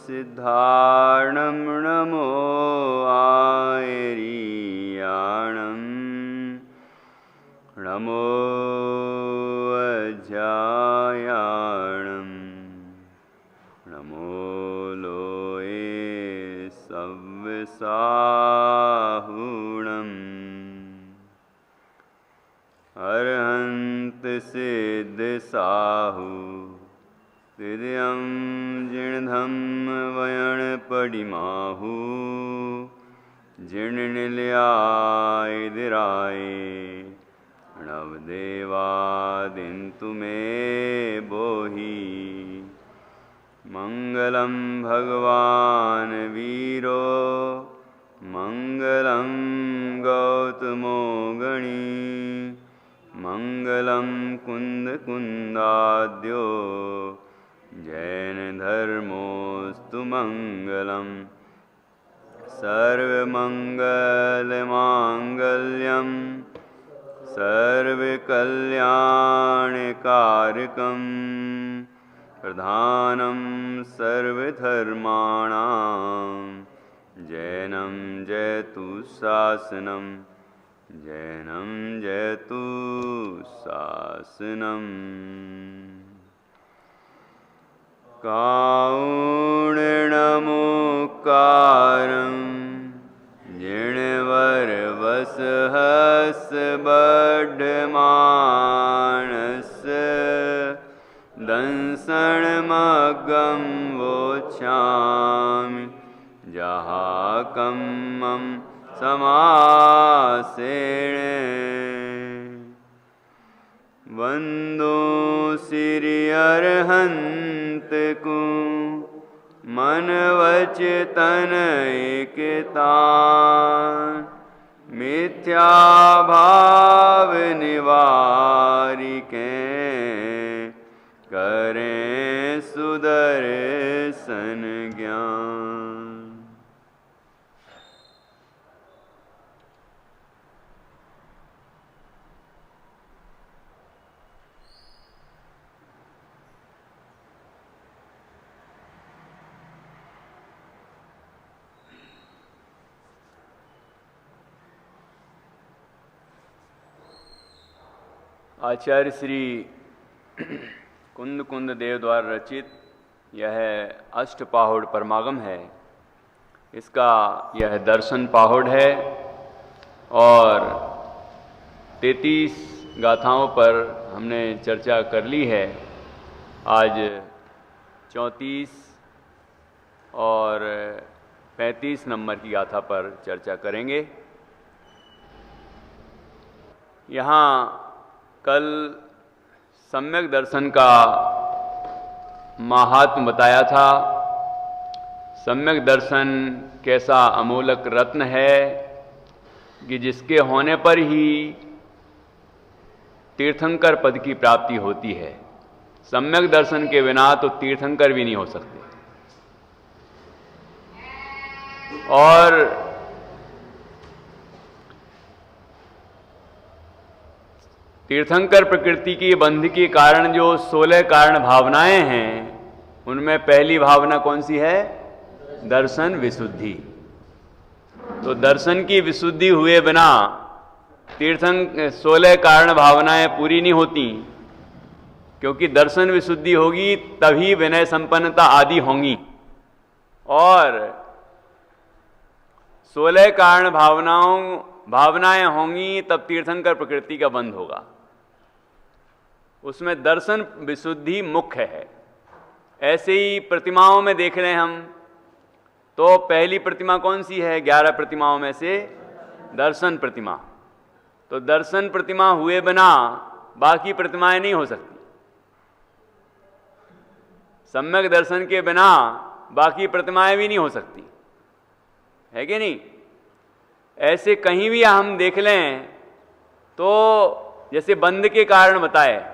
सिद्धार्णं नमो आयर्याणं नमो अज्यायाणं नमो लोये सव्यसाहुणम् अर्हन्त सिद्धसाहु हृदयं जीर्णधम वयण पडिमाहु जीर्णनिलयाय नवदेवादिन्तु मे बोहि मङ्गलं भगवान् वीरो मङ्गलं गौतमो गणी मङ्गलं कुन्दकुन्दाद्यो जैनधर्मोऽस्तु मङ्गलम् सर्वमङ्गलमाङ्गल्यं सर्वकल्याणकारकं प्रधानं सर्वधर्माणां जैनं जयतु शासनं जैनं जयतु शासनम् कारुण्यमुकारं जिणवरवसहस्रबड्ढमानस्य दंसनमग्गं वोच्छामि जहाकम्मं समासेन वन्दो सिरियर्हन्तकु मनवचतन एकतान् मिथ्याभाव निवारिके करें सुदर्शन ज्ञान। आचार्य श्री कुंद कुंद देव द्वारा रचित यह अष्टपाहुड़ परमागम है। इसका यह दर्शन पाहुड़ है और 33 गाथाओं पर हमने चर्चा कर ली है। आज 34 और 35 नंबर की गाथा पर चर्चा करेंगे। यहाँ कल सम्यक दर्शन का महात्म बताया था। सम्यक दर्शन कैसा अमूलक रत्न है कि जिसके होने पर ही तीर्थंकर पद की प्राप्ति होती है। सम्यक दर्शन के बिना तो तीर्थंकर भी नहीं हो सकते। और तीर्थंकर प्रकृति की बंध के कारण जो 16 कारण भावनाएं हैं, उनमें पहली भावना कौन सी है? दर्शन विशुद्धि। तो दर्शन की विशुद्धि हुए बिना 16 कारण भावनाएं पूरी नहीं होती, क्योंकि दर्शन विशुद्धि होगी तभी विनय संपन्नता आदि होंगी। और 16 कारण भावनाएं होंगी तब तीर्थंकर प्रकृति का बंध होगा। उसमें दर्शन विशुद्धि मुख्य है। ऐसे ही प्रतिमाओं में देख रहे हैं हम, तो पहली प्रतिमा कौन सी है? 11 प्रतिमाओं में से दर्शन प्रतिमा। तो दर्शन प्रतिमा हुए बिना बाकी प्रतिमाएं नहीं हो सकती। सम्यक दर्शन के बिना बाकी प्रतिमाएं भी नहीं हो सकती, है कि नहीं? ऐसे कहीं भी हम देख लें तो जैसे बंध के कारण बताए,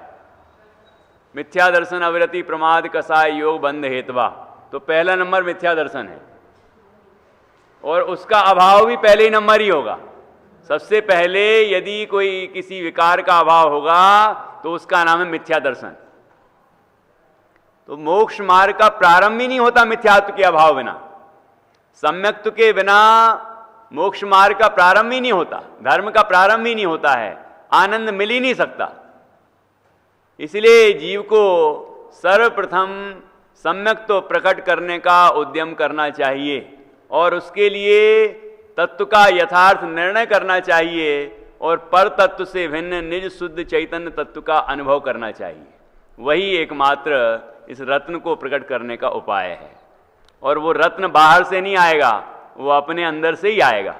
मिथ्या दर्शन अविरति प्रमाद कसाय योग बंध हेतवा, तो पहला नंबर मिथ्या दर्शन है और उसका अभाव भी पहले ही नंबर ही होगा। सबसे पहले यदि कोई किसी विकार का अभाव होगा तो उसका नाम है मिथ्या दर्शन। तो मोक्ष मार्ग का प्रारंभ ही नहीं होता मिथ्यात्व के अभाव बिना। सम्यक्त्व के बिना मोक्ष मार्ग का प्रारंभ ही नहीं होता, धर्म का प्रारंभ ही नहीं होता है, आनंद मिल ही नहीं सकता। इसलिए जीव को सर्वप्रथम सम्यक्त्व प्रकट करने का उद्यम करना चाहिए और उसके लिए तत्व का यथार्थ निर्णय करना चाहिए और पर तत्व से भिन्न निज शुद्ध चैतन्य तत्व का अनुभव करना चाहिए। वही एकमात्र इस रत्न को प्रकट करने का उपाय है। और वो रत्न बाहर से नहीं आएगा, वो अपने अंदर से ही आएगा।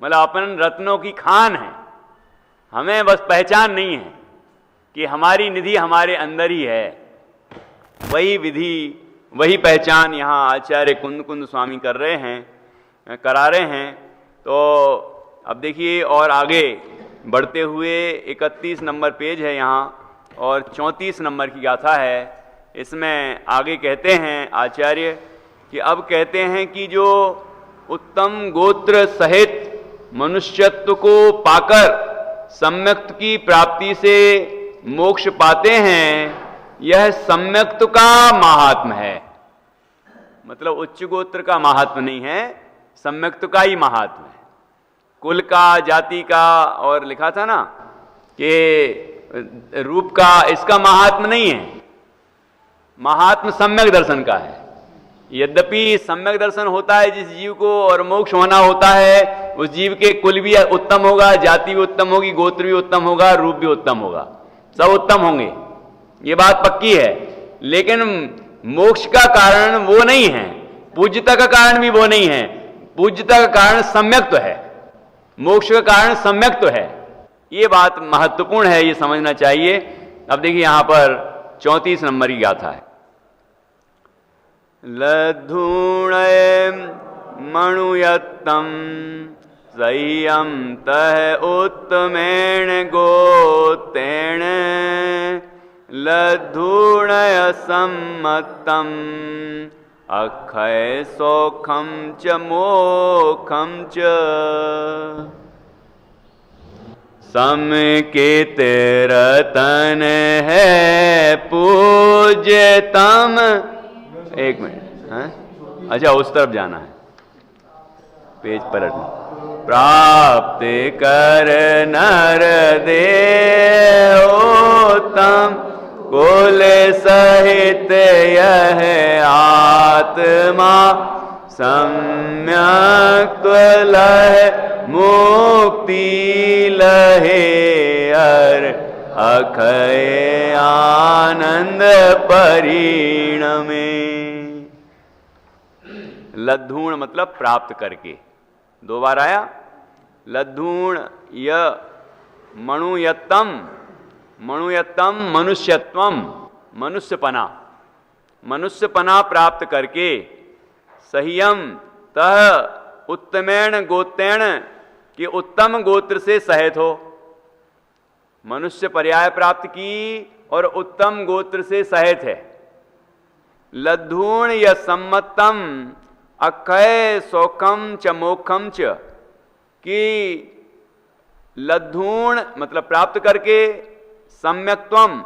मतलब अपन रत्नों की खान है, हमें बस पहचान नहीं है कि हमारी निधि हमारे अंदर ही है। वही विधि, वही पहचान यहाँ आचार्य कुंद कुंद स्वामी कर रहे हैं, करा रहे हैं। तो अब देखिए और आगे बढ़ते हुए 31 नंबर पेज है यहाँ और 34 नंबर की गाथा है। इसमें आगे कहते हैं आचार्य कि अब कहते हैं कि जो उत्तम गोत्र सहित मनुष्यत्व को पाकर सम्यक्त्व की प्राप्ति से मोक्ष पाते हैं, यह सम्यक्त्व का महात्म है। मतलब उच्च गोत्र का महात्म नहीं है, सम्यक्त्व का ही महात्म है। कुल का, जाति का और लिखा था ना कि रूप का, इसका महात्म नहीं है। महात्म सम्यक दर्शन का है। यद्यपि सम्यक दर्शन होता है जिस जीव को और मोक्ष होना होता है, उस जीव के कुल भी उत्तम होगा, जाति भी उत्तम होगी, गोत्र भी उत्तम होगा, रूप भी उत्तम होगा, सब उत्तम होंगे, ये बात पक्की है। लेकिन मोक्ष का कारण वो नहीं है, पूज्यता का कारण भी वो नहीं है। पूज्यता का कारण सम्यक्त्व है, मोक्ष का कारण सम्यक्त्व है। ये बात महत्वपूर्ण है, ये समझना चाहिए। अब देखिए यहां पर 34 नंबर की गाथा है। लद्धूणय मणुयत्तम सह्यम तह उत्तमेण गोतेण लद्धूणय सम्मतम अक्षय सौखम च मोखम च समकेत रतन है पूज्यतम। एक मिनट, हाँ? अच्छा उस तरफ जाना है, पेज पलटना। प्राप्त कर नर देवोत्तम कुल सहित यह आत्मा सम्यक लह मुक्ति लहे अर अक्षय आनंद परिणमे। लद्धूण मतलब प्राप्त करके, दो बार आया। लद्धूण य मणुयत्तम, मणुयत्तम मनुष्यत्वम, मनुष्यपना, मनुष्यपना प्राप्त करके सह्यम तह उत्तमेण गोतेण कि उत्तम गोत्र से सहित हो। मनुष्य पर्याय प्राप्त की और उत्तम गोत्र से सहित है। लद्धूण या सम्मतम अक्षय सौखम च मोखम च कि लद्धूण मतलब प्राप्त करके, सम्यक्त्वम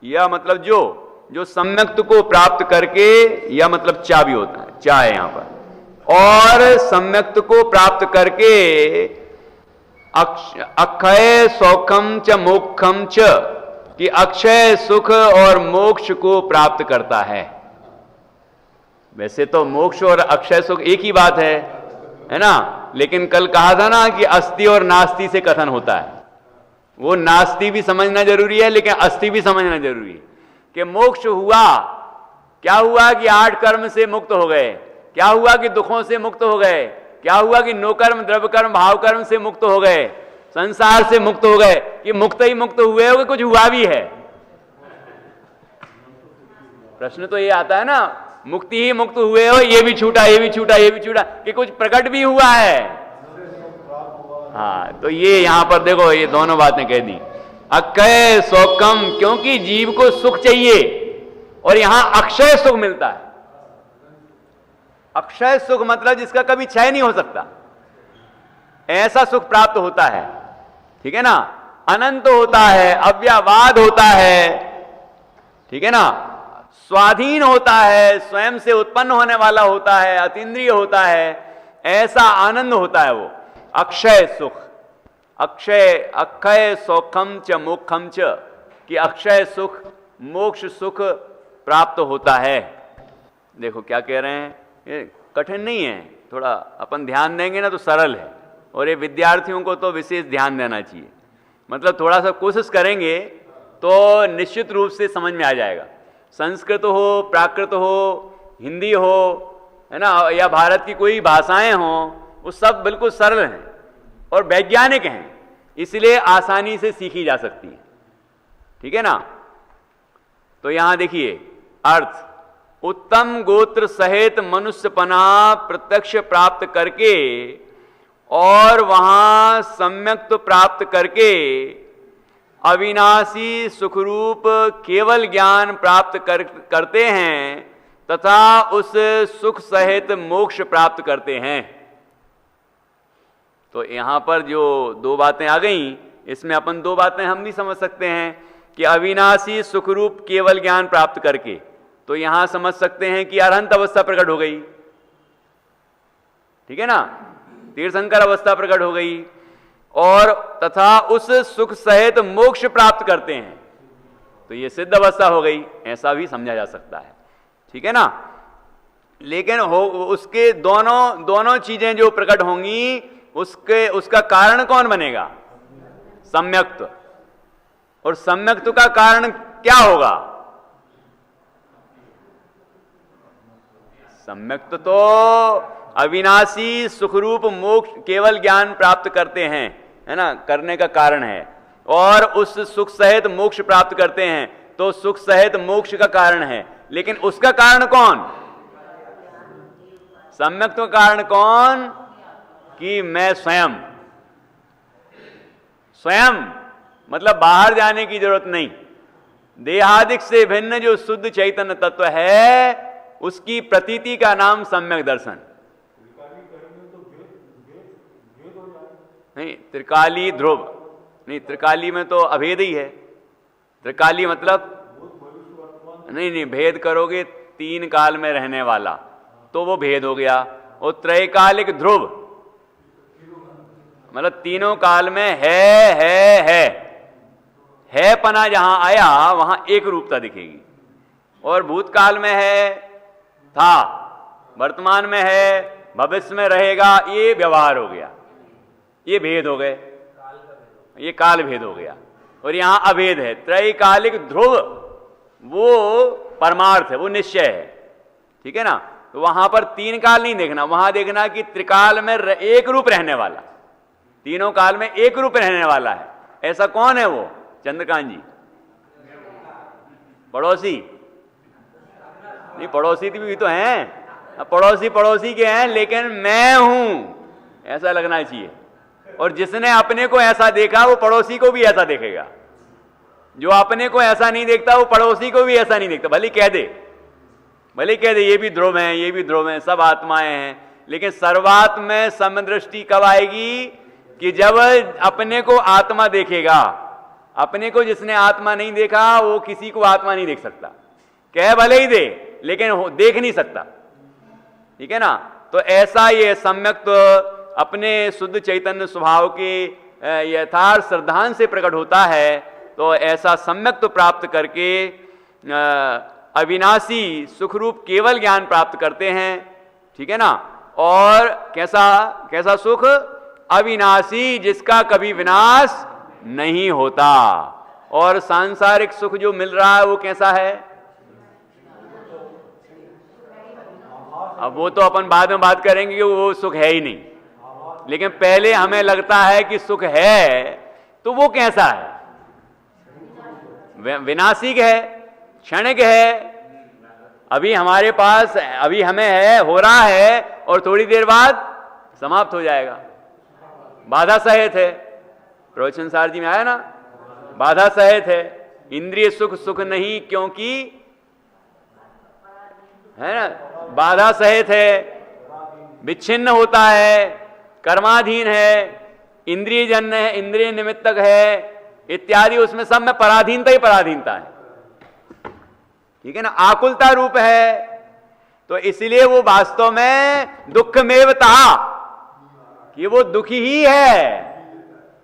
या मतलब जो सम्यक्त्व को प्राप्त करके, या मतलब चा भी होता है, चा है यहां पर, और सम्यक्त्व को प्राप्त करके अक्षय सौखम च मोक्षम च कि अक्षय सुख और मोक्ष को प्राप्त करता है। वैसे तो मोक्ष और अक्षय सुख एक ही बात है ना? लेकिन कल कहा था ना कि अस्ति और नास्ति से कथन होता है। वो नास्ति भी समझना जरूरी है, लेकिन अस्ति भी समझना जरूरी है कि मोक्ष हुआ, क्या हुआ कि 8 कर्म से मुक्त हो गए, क्या हुआ कि दुखों से मुक्त हो गए, क्या हुआ कि नो कर्म द्रव्य कर्म भाव कर्म से मुक्त हो गए, संसार से मुक्त हो गए। कि मुक्त ही मुक्त हुए हो कि कुछ हुआ भी है? प्रश्न तो ये आता है ना, मुक्ति ही मुक्त हुए हो, ये भी छूटा, ये भी छूटा, ये भी छूटा, कि कुछ प्रकट भी हुआ है? हाँ, तो ये यहां पर देखो, ये दोनों बातें कह दी। अक्षय सौखम, क्योंकि जीव को सुख चाहिए और यहां अक्षय सुख मिलता है। अक्षय सुख मतलब जिसका कभी क्षय नहीं हो सकता, ऐसा सुख प्राप्त होता है। ठीक है ना? अनंत होता है, अव्ययवाद होता है। ठीक है ना? स्वाधीन होता है, स्वयं से उत्पन्न होने वाला होता है, अतीन्द्रिय होता है, ऐसा आनंद होता है वो अक्षय सुख। अक्षय सौखम च मोक्षम च, कि अक्षय सुख मोक्ष सुख प्राप्त होता है। देखो क्या कह रहे हैं, ये कठिन नहीं है, थोड़ा अपन ध्यान देंगे ना तो सरल है, और ये विद्यार्थियों को तो विशेष ध्यान देना चाहिए। मतलब थोड़ा सा कोशिश करेंगे तो निश्चित रूप से समझ में आ जाएगा। संस्कृत हो, प्राकृत हो, हिंदी हो, है ना, या भारत की कोई भाषाएं हों, वो सब बिल्कुल सरल हैं और वैज्ञानिक हैं, इसलिए आसानी से सीखी जा सकती है। ठीक है ना। तो यहां देखिए अर्थ, उत्तम गोत्र सहित मनुष्यपना प्रत्यक्ष प्राप्त करके और वहां सम्यक्त्व प्राप्त करके अविनाशी सुखरूप केवल ज्ञान प्राप्त करते हैं तथा उस सुख सहित मोक्ष प्राप्त करते हैं। तो यहां पर जो दो बातें आ गई, इसमें अपन दो बातें हम भी समझ सकते हैं कि अविनाशी सुखरूप केवल ज्ञान प्राप्त करके, तो यहां समझ सकते हैं कि अरहंत अवस्था प्रकट हो गई। ठीक है ना, तीर्थंकर अवस्था प्रकट हो गई, और तथा उस सुख सहित मोक्ष प्राप्त करते हैं, तो ये सिद्ध अवस्था हो गई, ऐसा भी समझा जा सकता है। ठीक है ना। लेकिन उसके दोनों चीजें जो प्रकट होंगी, उसका कारण कौन बनेगा? सम्यक्त्व। और सम्यक्त्व का कारण क्या होगा? सम्यक्त्व तो अविनाशी सुखरूप मोक्ष केवल ज्ञान प्राप्त करते हैं, है ना, करने का कारण है, और उस सुख सहित मोक्ष प्राप्त करते हैं, तो सुख सहित मोक्ष का कारण है। लेकिन उसका कारण कौन? सम्यक्त्व का कारण कौन? कि मैं स्वयं मतलब बाहर जाने की जरूरत नहीं, देहादिक से भिन्न जो शुद्ध चैतन्य तत्व है, उसकी प्रतीति का नाम सम्यक दर्शन। नहीं, त्रिकाली ध्रुव नहीं, त्रिकाली में तो अभेद ही है। त्रिकाली मतलब नहीं, भेद करोगे तीन काल में रहने वाला, तो वो भेद हो गया। और त्रैकालिक ध्रुव मतलब तीनों काल में है पना जहां आया वहां एक रूपता दिखेगी, और भूतकाल में है, था, वर्तमान में है, भविष्य में रहेगा, ये व्यवहार हो गया, ये भेद हो गए, ये काल भेद हो गया। और यहां अभेद है। त्रैकालिक ध्रुव वो परमार्थ है, वो निश्चय है। ठीक है ना। तो वहां पर तीन काल नहीं देखना, वहां देखना कि त्रिकाल में एक रूप रहने वाला, तीनों काल में एक रूप रहने वाला है। ऐसा कौन है वो? चंद्रकांत जी। पड़ोसी नहीं, पड़ोसी भी तो हैं, पड़ोसी के हैं, लेकिन मैं हूं ऐसा लगना चाहिए। और जिसने अपने को ऐसा देखा वो पड़ोसी को भी ऐसा देखेगा, जो अपने को ऐसा नहीं देखता वो पड़ोसी को भी ऐसा नहीं देखता। भले कह दे ये भी ध्रुव हैं, ये भी ध्रुव हैं, सब आत्माएं हैं, लेकिन सर्वात्म में समदृष्टि कब आएगी? कि जब अपने को आत्मा देखेगा। अपने को जिसने आत्मा नहीं देखा वो किसी को आत्मा नहीं देख सकता, कह भले ही दे लेकिन देख नहीं सकता। ठीक है ना। तो ऐसा ये सम्यक्त्व अपने शुद्ध चैतन्य स्वभाव के यथार्थ श्रद्धांत से प्रकट होता है। तो ऐसा सम्यक्त्व प्राप्त करके अविनाशी सुखरूप केवल ज्ञान प्राप्त करते हैं। ठीक है ना। और कैसा सुख? अविनाशी, जिसका कभी विनाश नहीं होता। और सांसारिक सुख जो मिल रहा है वो कैसा है? अब वो तो अपन बाद में बात करेंगे कि वो सुख है ही नहीं, लेकिन पहले हमें लगता है कि सुख है, तो वो कैसा है? विनाशिक है, क्षणिक है। अभी हमारे पास, अभी हमें है, हो रहा है, और थोड़ी देर बाद समाप्त हो जाएगा। बाधा सहित है, प्रवचन सार जी में आया ना, बाधा सहित है। इंद्रिय सुख नहीं, क्योंकि है ना, बाधा सहित है, विच्छिन्न होता है, कर्माधीन है, इंद्रिय जन्य है, इंद्रिय निमित्तक है इत्यादि। उसमें सब में पराधीनता ही पराधीनता है। ठीक है ना, आकुलता रूप है, तो इसलिए वो वास्तव में दुखमेवता, कि वो दुखी ही है,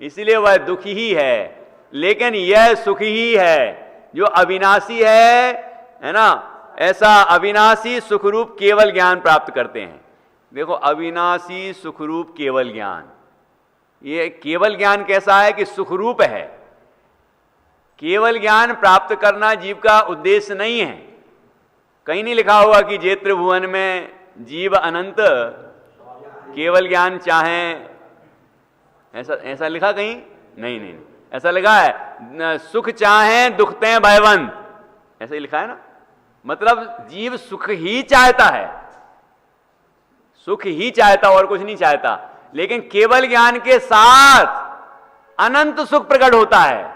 इसलिए वह दुखी ही है। लेकिन यह सुखी ही है जो अविनाशी है ना। ऐसा अविनाशी सुखरूप केवल ज्ञान प्राप्त करते हैं। देखो, अविनाशी सुखरूप केवल ज्ञान, ये केवल ज्ञान कैसा है कि सुखरूप है। केवल ज्ञान प्राप्त करना जीव का उद्देश्य नहीं है। कहीं नहीं लिखा होगा कि जे त्रिभुवन में जीव अनंत केवल ज्ञान चाहें, ऐसा लिखा कहीं? नहीं, ऐसा लिखा है सुख चाहें दुखते भयवंत, ऐसा ही लिखा है ना। मतलब जीव सुख ही चाहता है, सुख ही चाहता, और कुछ नहीं चाहता। लेकिन केवल ज्ञान के साथ अनंत सुख प्रकट होता है,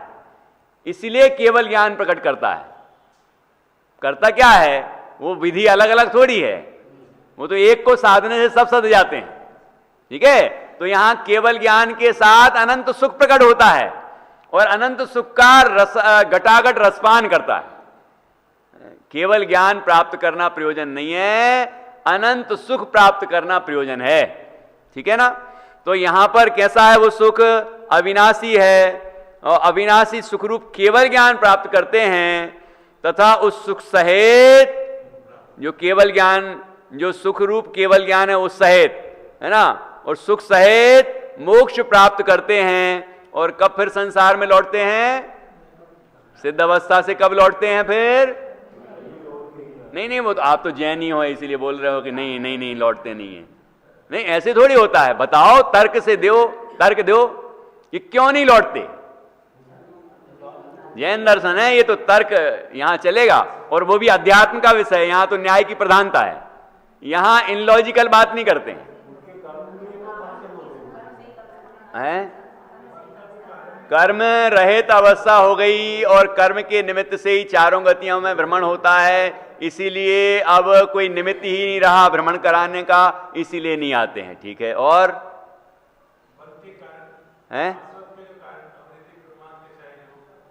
इसलिए केवल ज्ञान प्रकट करता है। करता क्या है? वो विधि अलग अलग थोड़ी है, वो तो एक को साधने से सब सध जाते हैं, ठीक है। तो यहां केवल ज्ञान के साथ अनंत सुख प्रकट होता है, और अनंत सुख का रस घटाघट रसपान करता है। केवल ज्ञान प्राप्त करना प्रयोजन नहीं है, अनंत सुख प्राप्त करना प्रयोजन है, ठीक है ना। तो यहां पर कैसा है वो सुख? अविनाशी है, और अविनाशी सुखरूप केवल ज्ञान प्राप्त करते हैं, तथा उस सुख सहित जो केवल ज्ञान, जो सुखरूप केवल ज्ञान है उस सहित, है ना, और सुख सहित मोक्ष प्राप्त करते हैं। और कब फिर संसार में लौटते हैं? सिद्ध अवस्था से कब लौटते हैं फिर? नहीं, वो तो आप तो जैन ही हो इसीलिए बोल रहे हो कि नहीं लौटते नहीं है। नहीं, ऐसे थोड़ी होता है। बताओ, तर्क से दो, तर्क दो कि क्यों नहीं लौटते। जैन दर्शन है ये, तो तर्क यहां चलेगा, और वो भी अध्यात्म का विषय है। यहां तो न्याय की प्रधानता है, यहां इनलॉजिकल बात नहीं करते हैं। कर्म रहित अवस्था हो गई, और कर्म के निमित्त से ही चारों गतियों में भ्रमण होता है, इसीलिए अब कोई निमित्त ही नहीं रहा भ्रमण कराने का, इसीलिए नहीं आते हैं, ठीक है। और हैं?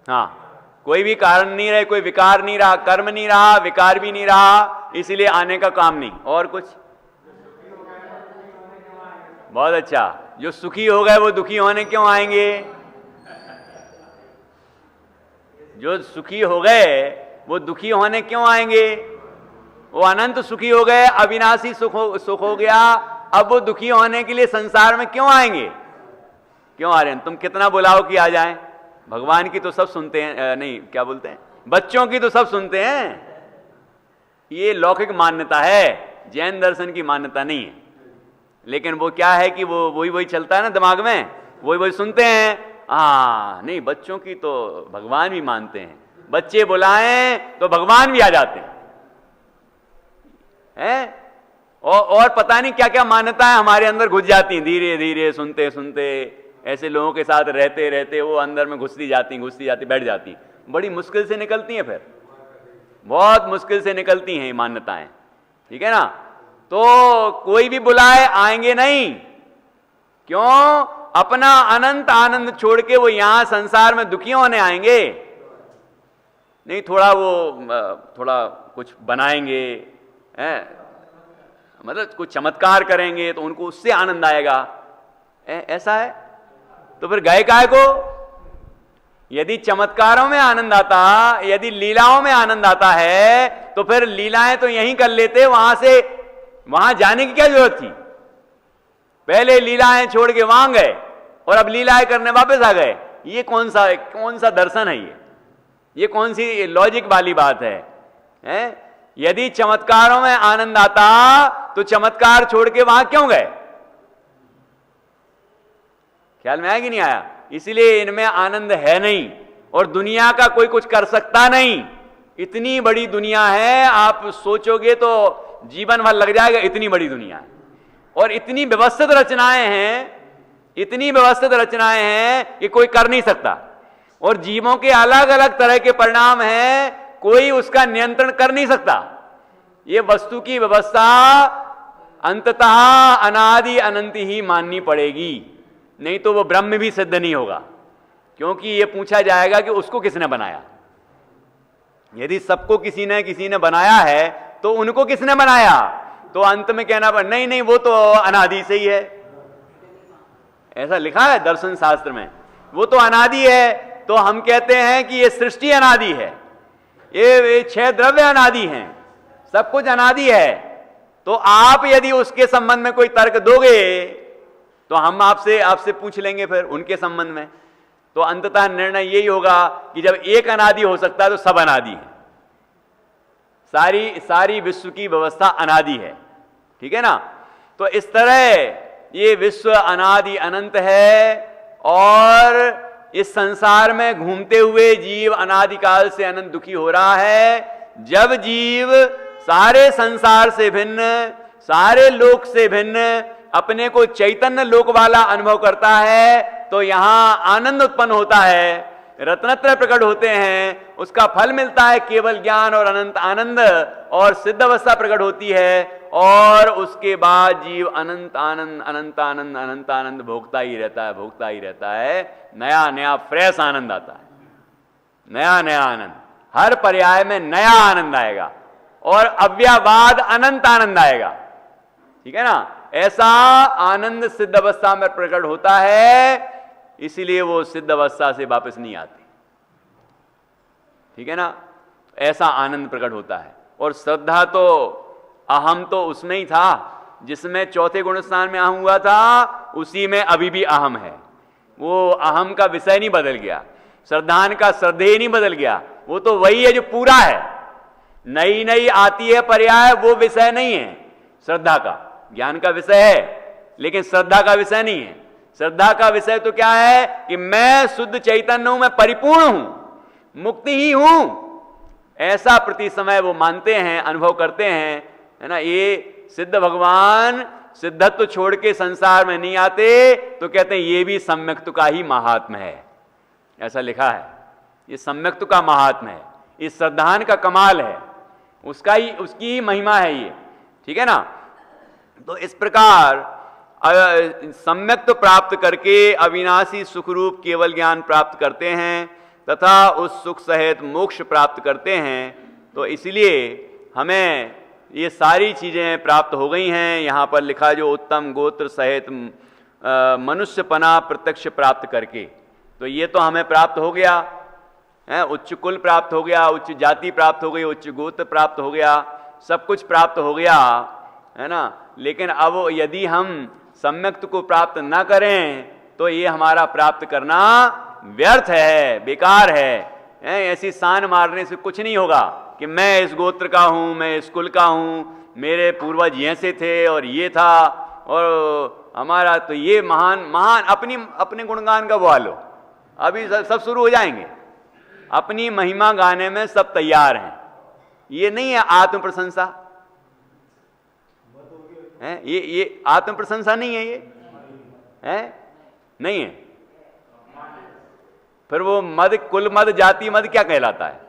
हाँ, कोई भी कारण नहीं रहे, कोई विकार नहीं रहा, कर्म नहीं रहा, विकार भी नहीं रहा, इसीलिए आने का काम नहीं। और कुछ? बहुत अच्छा, जो सुखी हो गए वो दुखी होने क्यों आएंगे? जो सुखी हो गए वो दुखी होने क्यों आएंगे? वो अनंत सुखी हो गए, अविनाशी सुख हो गया, अब वो दुखी होने के लिए संसार में क्यों आएंगे? क्यों आ रहे हैं? तुम कितना बुलाओ कि आ जाएं, भगवान की तो सब सुनते हैं, नहीं क्या बोलते हैं, बच्चों की तो सब सुनते हैं। ये लौकिक मान्यता है, जैन दर्शन की मान्यता नहीं है। लेकिन वो क्या है कि वो वही चलता है ना दिमाग में, वही सुनते हैं। हाँ, नहीं, बच्चों की तो भगवान भी मानते हैं, बच्चे बुलाएं तो भगवान भी आ जाते हैं। और पता नहीं क्या क्या मान्यताएं हमारे अंदर घुस जाती हैं, धीरे धीरे सुनते सुनते, ऐसे लोगों के साथ रहते रहते वो अंदर में घुसती जाती बैठ जाती, बड़ी मुश्किल से निकलती हैं, फिर बहुत मुश्किल से निकलती हैं ये मान्यताएं, ठीक है ना। तो कोई भी बुलाए आएंगे नहीं, क्यों? अपना अनंत आनंद छोड़ के वो यहां संसार में दुखी होने आएंगे नहीं। थोड़ा कुछ बनाएंगे, मतलब कुछ चमत्कार करेंगे तो उनको उससे आनंद आएगा, ऐसा है। तो फिर गए काहे को? यदि चमत्कारों में आनंद आता, यदि लीलाओं में आनंद आता है, तो फिर लीलाएं तो यहीं कर लेते, वहां जाने की क्या जरूरत थी? पहले लीलाएं छोड़ के वहां गए और अब लीलाएं करने वापस आ गए। ये कौन सा दर्शन है? ये कौन सी लॉजिक वाली बात है? यदि चमत्कारों में आनंद आता तो चमत्कार छोड़ के वहां क्यों गए? ख्याल में आया कि नहीं आया? इसलिए इनमें आनंद है नहीं, और दुनिया का कोई कुछ कर सकता नहीं। इतनी बड़ी दुनिया है, आप सोचोगे तो जीवन भर लग जाएगा, इतनी बड़ी दुनिया है, और इतनी व्यवस्थित रचनाएं हैं कि कोई कर नहीं सकता, और जीवों के अलग अलग तरह के परिणाम हैं, कोई उसका नियंत्रण कर नहीं सकता। ये वस्तु की व्यवस्था अंततः अनादि अनंत ही माननी पड़ेगी, नहीं तो वो ब्रह्म भी सिद्ध नहीं होगा, क्योंकि ये पूछा जाएगा कि उसको किसने बनाया, यदि सबको किसी ने बनाया है तो उनको किसने बनाया? तो अंत में कहना पड़ा नहीं नहीं वो तो अनादि से ही है, ऐसा लिखा है दर्शन शास्त्र में, वो तो अनादि है। तो हम कहते हैं कि ये सृष्टि अनादि है, ये 6 द्रव्य अनादि हैं, सब कुछ अनादि है। तो आप यदि उसके संबंध में कोई तर्क दोगे तो हम आपसे पूछ लेंगे फिर उनके संबंध में। तो अंततः निर्णय यही होगा कि जब एक अनादि हो सकता है तो सब अनादि है, सारी विश्व की व्यवस्था अनादि है, ठीक है ना। तो इस तरह ये विश्व अनादि अनंत है और इस संसार में घूमते हुए जीव अनादिकाल से अनंत दुखी हो रहा है। जब जीव सारे संसार से भिन्न, सारे लोक से भिन्न अपने को चैतन्य लोक वाला अनुभव करता है तो यहां आनंद उत्पन्न होता है, रत्नत्रय प्रकट होते हैं, उसका फल मिलता है केवल ज्ञान और अनंत आनंद, और सिद्ध अवस्था प्रकट होती है और उसके बाद जीव अनंत आनंद अनंत आनंद अनंत आनंद भोगता ही रहता है। नया नया फ्रेश आनंद आता है, नया नया आनंद, हर पर्याय में नया आनंद आएगा और अव्ययवाद अनंत आनंद आएगा, ठीक है ना। ऐसा आनंद सिद्ध अवस्था में प्रकट होता है, इसीलिए वो सिद्ध अवस्था से वापस नहीं आती, ठीक है ना। ऐसा आनंद प्रकट होता है। और श्रद्धा तो अहम तो उसमें ही था जिसमें चौथे गुण स्थान में अहम हुआ था, उसी में अभी भी अहम है। वो अहम का विषय नहीं बदल गया, श्रद्धान का श्रद्धेय नहीं बदल गया, वो तो वही है जो पूरा है। नई नई आती है पर्याय, वो विषय नहीं है श्रद्धा का। ज्ञान का विषय है लेकिन श्रद्धा का विषय नहीं है। श्रद्धा का विषय तो क्या है कि मैं शुद्ध चैतन्य हूं, मैं परिपूर्ण हूं, मुक्ति ही हूं, ऐसा प्रति समय वो मानते हैं, अनुभव करते हैं, है ना। ये सिद्ध भगवान सिद्धत्व छोड़ के संसार में नहीं आते तो कहते हैं ये भी सम्यक्त्व का ही महात्म है, ऐसा लिखा है। ये सम्यक्त्व का महात्म है, इस श्रद्धान का कमाल है, उसकी ही महिमा है ये, ठीक है ना। तो इस प्रकार सम्यक्त्व प्राप्त करके अविनाशी सुखरूप केवल ज्ञान प्राप्त करते हैं तथा उस सुख सहित मोक्ष प्राप्त करते हैं। तो इसलिए हमें ये सारी चीजें प्राप्त हो गई हैं। यहाँ पर लिखा जो उत्तम गोत्र सहित मनुष्यपना प्रत्यक्ष प्राप्त करके, तो ये तो हमें प्राप्त हो गया है, उच्च कुल प्राप्त हो गया, उच्च जाति प्राप्त हो गई, उच्च गोत्र प्राप्त हो गया, सब कुछ प्राप्त हो गया, है ना। लेकिन अब यदि हम सम्यक्त्व को प्राप्त ना करें तो ये हमारा प्राप्त करना व्यर्थ है, बेकार है। ऐसी सान मारने से कुछ नहीं होगा कि मैं इस गोत्र का हूं, मैं इस कुल का हूं, मेरे पूर्वज ऐसे थे और ये था और हमारा तो ये महान महान, अपने गुणगान का बुआ लो, अभी सब शुरू हो जाएंगे, अपनी महिमा गाने में सब तैयार हैं। ये नहीं है आत्म प्रशंसा, है ये आत्म प्रशंसा नहीं है, ये है नहीं है। फिर वो मद, कुल मद, जाति मद क्या कहलाता है?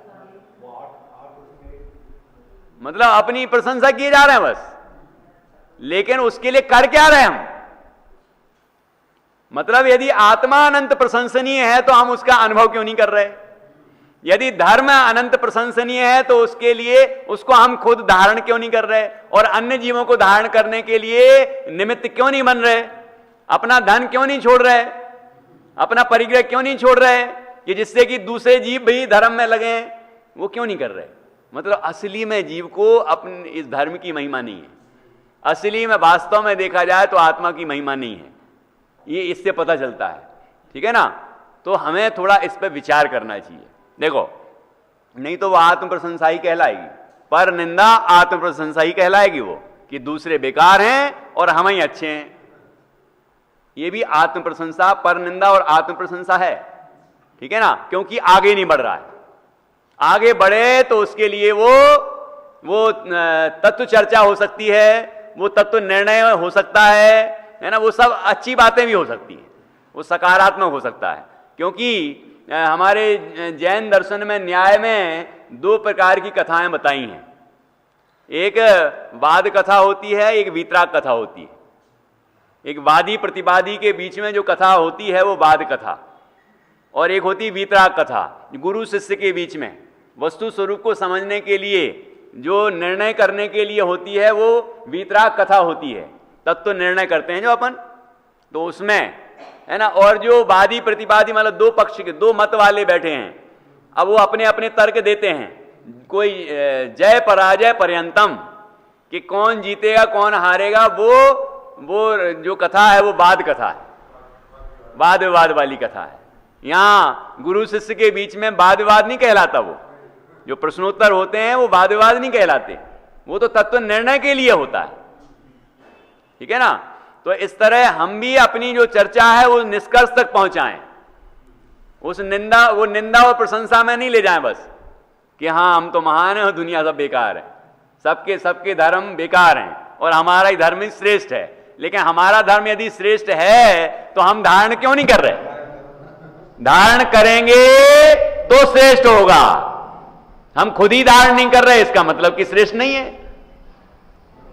मतलब अपनी प्रशंसा किए जा रहे हैं बस, लेकिन उसके लिए कर क्या रहे हम? मतलब यदि आत्मा अनंत प्रशंसनीय है तो हम उसका अनुभव क्यों नहीं कर रहे? यदि धर्म अनंत प्रशंसनीय है तो उसके लिए उसको हम खुद धारण क्यों नहीं कर रहे? और अन्य जीवों को धारण करने के लिए निमित्त क्यों नहीं बन रहे? अपना धन क्यों नहीं छोड़ रहे? अपना परिग्रह क्यों नहीं छोड़ रहे कि जिससे कि दूसरे जीव भी धर्म में लगे? वो क्यों नहीं कर रहे? मतलब असली में जीव को अपने इस धर्म की महिमा नहीं है, असली में वास्तव में देखा जाए तो आत्मा की महिमा नहीं है, ये इससे पता चलता है, ठीक है ना। तो हमें थोड़ा इस पर विचार करना चाहिए। देखो, नहीं तो वो आत्म प्रशंसा ही कहलाएगी, पर निंदा आत्म प्रशंसा ही कहलाएगी, वो कि दूसरे बेकार हैं और हम ही अच्छे हैं। ये भी आत्म प्रशंसा, पर निंदा और आत्म प्रशंसा है, ठीक है ना, क्योंकि आगे नहीं बढ़ रहा है। आगे बढ़े तो उसके लिए वो तत्व चर्चा हो सकती है, वो तत्व निर्णय हो सकता है ना, वो सब अच्छी बातें भी हो सकती हैं, वो सकारात्मक हो सकता है। क्योंकि हमारे जैन दर्शन में न्याय में 2 प्रकार की कथाएं बताई हैं, एक वाद कथा होती है, एक वीतराग कथा होती है। एक वादी प्रतिवादी के बीच में जो कथा होती है वो वाद कथा, और एक होती वीतराग कथा गुरु शिष्य के बीच में, वस्तु स्वरूप को समझने के लिए, जो निर्णय करने के लिए होती है, वो वीतराग कथा होती है। तत्व निर्णय करते हैं जो अपन, तो उसमें है ना। और जो वादी प्रतिवादी मतलब दो पक्ष के, दो मत वाले बैठे हैं, अब वो अपने अपने तर्क देते हैं, कोई जय पराजय पर्यंतम, कि कौन जीतेगा कौन हारेगा, वो जो कथा है वो वाद कथा है, वाद विवाद वाली कथा है। यहां गुरु शिष्य के बीच में वाद विवाद नहीं कहलाता, वो जो प्रश्नोत्तर होते हैं वो वाद विवाद नहीं कहलाते, वो तो तत्व निर्णय के लिए होता है, ठीक है ना। तो इस तरह हम भी अपनी जो चर्चा है वो निष्कर्ष तक पहुंचाएं, वो निंदा और प्रशंसा में नहीं ले जाएं बस कि हाँ हम तो महान है और दुनिया सब बेकार है, सबके धर्म बेकार हैं और हमारा ही धर्म ही श्रेष्ठ है। लेकिन हमारा धर्म यदि श्रेष्ठ है तो हम धारण क्यों नहीं कर रहे? धारण करेंगे तो श्रेष्ठ होगा, हम खुद ही धारण नहीं कर रहे, इसका मतलब कि श्रेष्ठ नहीं है,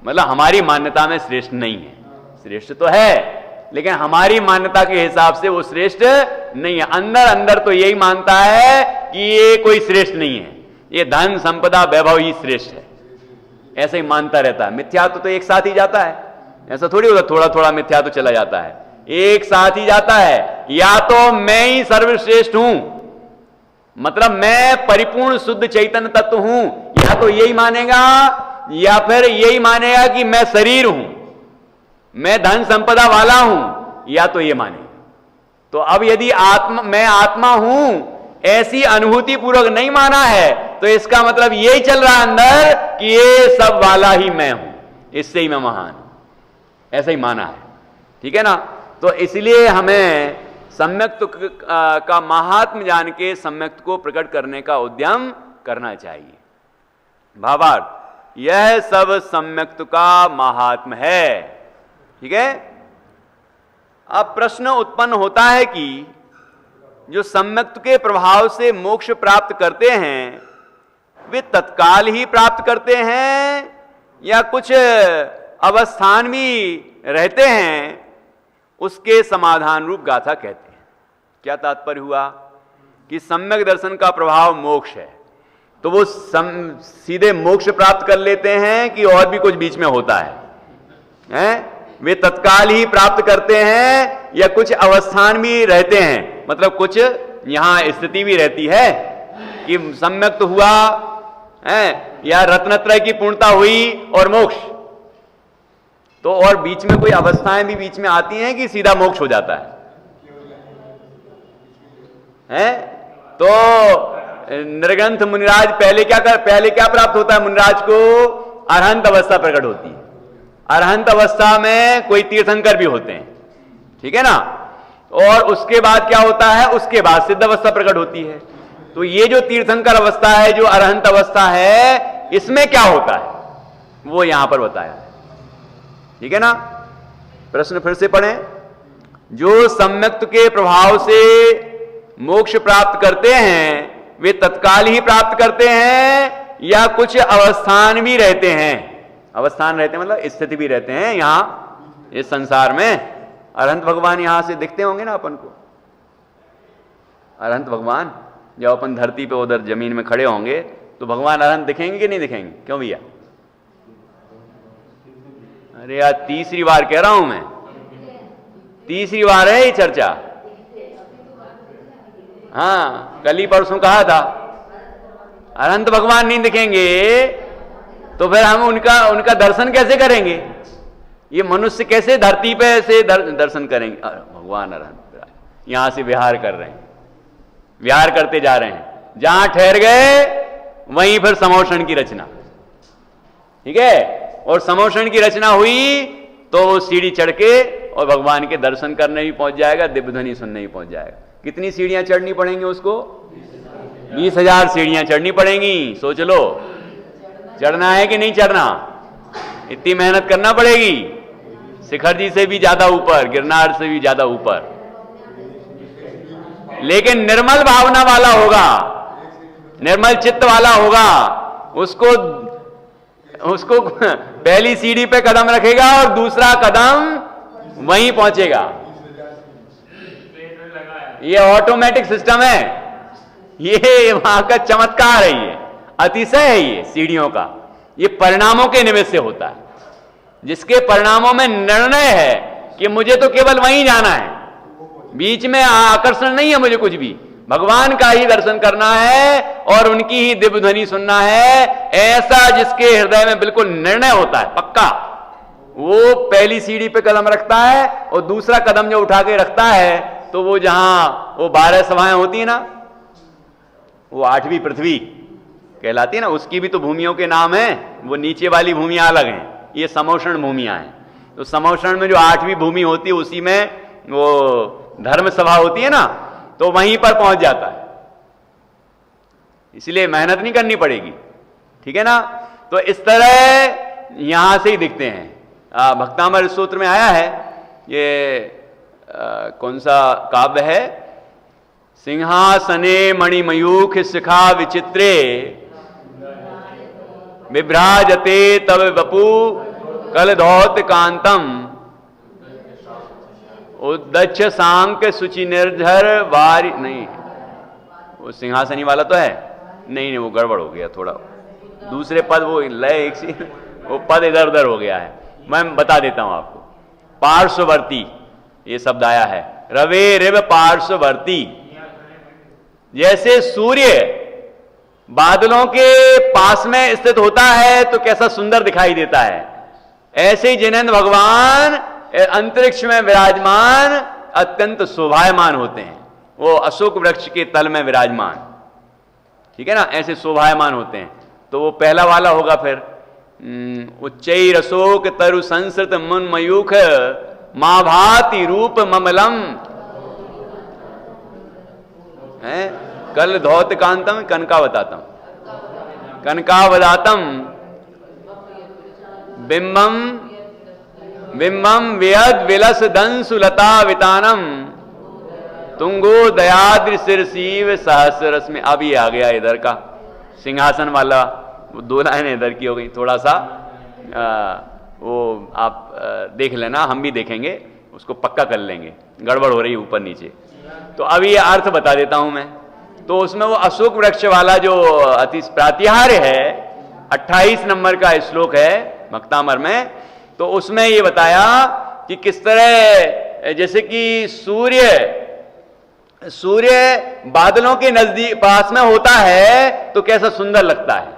मतलब हमारी मान्यता में श्रेष्ठ नहीं है। श्रेष्ठ तो है लेकिन हमारी मान्यता के हिसाब से वो श्रेष्ठ नहीं है। अंदर अंदर तो यही मानता है कि ये कोई श्रेष्ठ नहीं है, ये धन संपदा वैभव ही श्रेष्ठ है, ऐसे ही मानता रहता है। मिथ्यात्व तो एक साथ ही जाता है, ऐसा थोड़ी होगा थोड़ा थोड़ा मिथ्यात्व चला जाता है, एक साथ ही जाता है। या तो मैं ही सर्वश्रेष्ठ हूं, मतलब मैं परिपूर्ण शुद्ध चैतन्य तत्व हूं, या तो यही मानेगा, या फिर यही मानेगा कि मैं शरीर हूं, मैं धन संपदा वाला हूं, या तो ये मानेगा। तो अब यदि मैं आत्मा हूं ऐसी अनुभूति पूर्वक नहीं माना है, तो इसका मतलब यही चल रहा है अंदर कि ये सब वाला ही मैं हूं, इससे ही मैं महान हूं, ऐसा ही माना है, ठीक है ना। तो इसलिए हमें सम्यक्त्व का महात्म जान के सम्यक्त्व को प्रकट करने का उद्यम करना चाहिए। भावार्थ, यह सब सम्यक्त्व का महात्म है, ठीक है। अब प्रश्न उत्पन्न होता है कि जो सम्यक्त्व के प्रभाव से मोक्ष प्राप्त करते हैं वे तत्काल ही प्राप्त करते हैं या कुछ अवस्थान भी रहते हैं, उसके समाधान रूप गाथा कहते हैं। क्या तात्पर्य हुआ कि सम्यक दर्शन का प्रभाव मोक्ष है, तो वो सीधे मोक्ष प्राप्त कर लेते हैं कि और भी कुछ बीच में होता है? वे तत्काल ही प्राप्त करते हैं या कुछ अवस्थान भी रहते हैं, मतलब कुछ यहां स्थिति भी रहती है कि सम्यक तो हुआ है या रत्नत्रय की पूर्णता हुई और मोक्ष, तो और बीच में कोई अवस्थाएं भी बीच में आती हैं कि सीधा मोक्ष हो जाता है? तो निर्ग्रंथ मुनिराज पहले क्या प्राप्त होता है? मुनिराज को अरहंत अवस्था प्रकट होती है। अरहंत अवस्था में कोई तीर्थंकर भी होते हैं, ठीक है ना। और उसके बाद क्या होता है? उसके बाद सिद्ध अवस्था प्रकट होती है। तो ये जो तीर्थंकर अवस्था है, जो अरहंत अवस्था है, इसमें क्या होता है वो यहां पर बताया है, ठीक है ना। प्रश्न फिर से पढ़ें। जो सम्यक्त्व के प्रभाव से मोक्ष प्राप्त करते हैं वे तत्काल ही प्राप्त करते हैं या कुछ अवस्थान भी रहते हैं? अवस्थान रहते हैं मतलब स्थिति भी रहते हैं यहां इस संसार में। अरहंत भगवान यहां से दिखते होंगे ना अपन को। अरहंत भगवान जब अपन धरती पे उधर जमीन में खड़े होंगे तो भगवान अरहंत दिखेंगे कि नहीं दिखेंगे? क्यों भैया? अरे यार तीसरी बार कह रहा हूं मैं, तीसरी बार है ये चर्चा। हाँ, कल ही परसों कहा था अनंत भगवान नहीं दिखेंगे तो फिर हम उनका दर्शन कैसे करेंगे? ये मनुष्य कैसे धरती पे से दर्शन करेंगे? भगवान अनंत यहां से विहार कर रहे हैं, विहार करते जा रहे हैं, जहां ठहर गए वहीं फिर समोषण की रचना, ठीक है। और समोषण की रचना हुई तो वो सीढ़ी चढ़ के और भगवान के दर्शन करने भी पहुंच जाएगा, दिव्य ध्वनि सुनने भी पहुंच जाएगा। कितनी सीढ़ियां चढ़नी पड़ेंगी उसको? 20,000 सीढ़ियां चढ़नी पड़ेंगी। सोच लो, चढ़ना है कि नहीं चढ़ना? इतनी मेहनत करना पड़ेगी। शिखर जी से भी ज्यादा ऊपर, गिरनार से भी ज्यादा ऊपर, लेकिन निर्मल भावना वाला होगा, निर्मल चित्त वाला होगा, उसको पहली सीढ़ी पे कदम रखेगा और दूसरा कदम वहीं पहुंचेगा। ये ऑटोमेटिक सिस्टम है, ये वहां का चमत्कार है, ये अतिशय है, ये सीढ़ियों का, ये परिणामों के निमित्त से होता है, जिसके परिणामों में निर्णय है कि मुझे तो केवल वहीं जाना है, बीच में आकर्षण नहीं है मुझे कुछ भी, भगवान का ही दर्शन करना है और उनकी ही दिव्य ध्वनि सुनना है, ऐसा जिसके हृदय में बिल्कुल निर्णय होता है पक्का, वो पहली सीढ़ी पे कदम रखता है, और दूसरा कदम जो उठा के रखता है तो वो जहां वो 12 सभाएं होती है ना, वो 8वीं पृथ्वी कहलाती है ना, उसकी भी तो भूमियों के नाम हैं, वो नीचे वाली भूमियां अलग हैं, ये समोषण भूमियां हैं। तो समोषण में जो 8वीं भूमि होती है उसी में वो धर्म सभा होती है ना, तो वहीं पर पहुंच जाता है, इसलिए मेहनत नहीं करनी पड़ेगी, ठीक है ना। तो इस तरह यहां से ही दिखते हैं। भक्तामर स्तोत्र में आया है, ये कौन सा काव्य है, सिंहासने मणिमयूख शिखा विचित्रे विभ्राजते तव वपु कलधौत कांतम उद्दच्छ सांक सुचि निर्झर वारी, नहीं वो सिंहासनी वाला तो है, नहीं वो गड़बड़ हो गया थोड़ा, दूसरे पद वो लय एक सी, वो पद इधर उधर हो गया है, मैं बता देता हूं आपको। पार्श्ववर्ती ये शब्द आया है, रवे रिव पार्श्ववर्ती, जैसे सूर्य बादलों के पास में स्थित होता है तो कैसा सुंदर दिखाई देता है, ऐसे ही जिनेंद्र भगवान अंतरिक्ष में विराजमान अत्यंत शोभायमान होते हैं, वो अशोक वृक्ष के तल में विराजमान, ठीक है ना, ऐसे शोभायमान होते हैं। तो वो पहला वाला होगा फिर, उच्चैर अशोक तरु संसृत मुन मयूख मां भाति रूप ममलम है, कल धौत कांतम कनकावतातम, कनकावदातम बिंबम बिंबम व्यद विलस दंसु लता वितानम तुंगो दयाद्र शिव सहस्र रश्मि। अब ये आ गया इधर का सिंहासन वाला, वो 2 लाइनें इधर की हो गई, थोड़ा सा वो आप देख लेना, हम भी देखेंगे, उसको पक्का कर लेंगे, गड़बड़ हो रही है ऊपर नीचे। तो अब ये अर्थ बता देता हूं मैं। तो उसमें वो अशोक वृक्ष वाला जो अति प्रातिहार्य है, 28 नंबर का श्लोक है भक्तामर में, तो उसमें ये बताया कि किस तरह जैसे कि सूर्य बादलों के नजदीक पास में होता है तो कैसा सुंदर लगता है,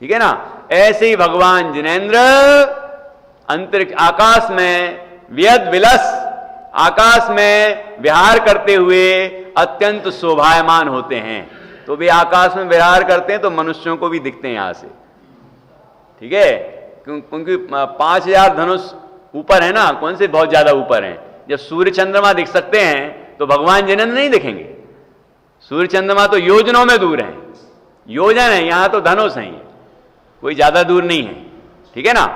ठीक है ना, ऐसे ही भगवान जिनेंद्र अंतरिक्ष आकाश में व्यद विलस, आकाश में विहार करते हुए अत्यंत शोभायमान होते हैं। तो वे आकाश में विहार करते हैं तो मनुष्यों को भी दिखते हैं यहां से, ठीक है, क्योंकि 5000 धनुष ऊपर है ना, कौन से बहुत ज्यादा ऊपर हैं। जब सूर्य चंद्रमा दिख सकते हैं तो भगवान जिनेंद्र नहीं दिखेंगे, सूर्य चंद्रमा तो योजनों में दूर हैं, योजन है, यहां तो धनुष हैं, कोई ज्यादा दूर नहीं है, ठीक है ना।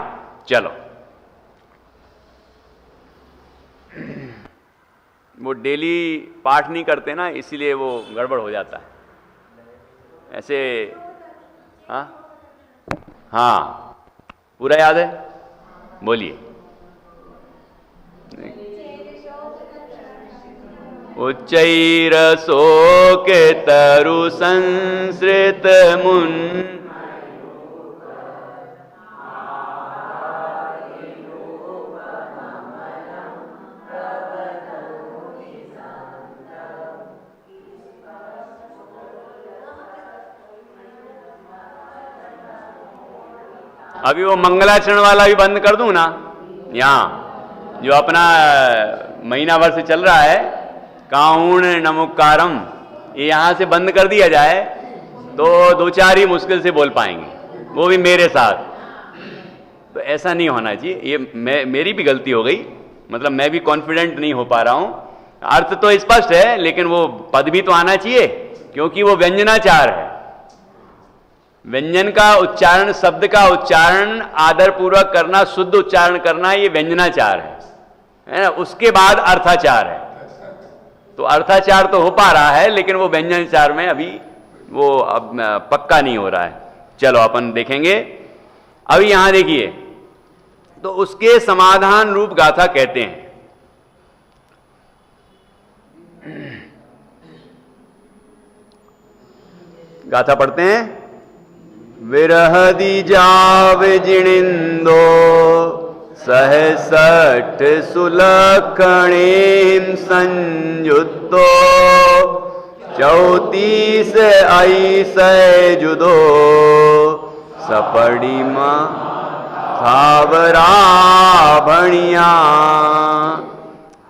चलो, वो डेली पाठ नहीं करते ना, इसीलिए वो गड़बड़ हो जाता है ऐसे। हाँ पूरा याद है, बोलिए। उच्चैर शोक तरु संसृत मुन अभी वो मंगलाचरण वाला भी बंद कर दूं ना, यहां जो अपना महीना भर से चल रहा है काउण नमुकारम, ये यहां से बंद कर दिया जाए तो 2-4 ही मुश्किल से बोल पाएंगे, वो भी मेरे साथ। तो ऐसा नहीं होना चाहिए, ये मेरी भी गलती हो गई, मतलब मैं भी कॉन्फिडेंट नहीं हो पा रहा हूं। अर्थ तो स्पष्ट है लेकिन वो पद भी तो आना चाहिए, क्योंकि वो व्यंजनाचार है। व्यंजन का उच्चारण, शब्द का उच्चारण आदर पूर्वक करना, शुद्ध उच्चारण करना, ये व्यंजनाचार है ना। उसके बाद अर्थाचार है, तो अर्थाचार तो हो पा रहा है लेकिन वो व्यंजनाचार में अभी वो अब पक्का नहीं हो रहा है। चलो अपन देखेंगे। अभी यहां देखिए, तो उसके समाधान रूप गाथा कहते हैं। गाथा पढ़ते हैं। विरहदि जाव जिणिंदो सहसठ सुलक्षणें संयुक्तो 34 ऐसे जुदो सपड़िमा थावरा भणिया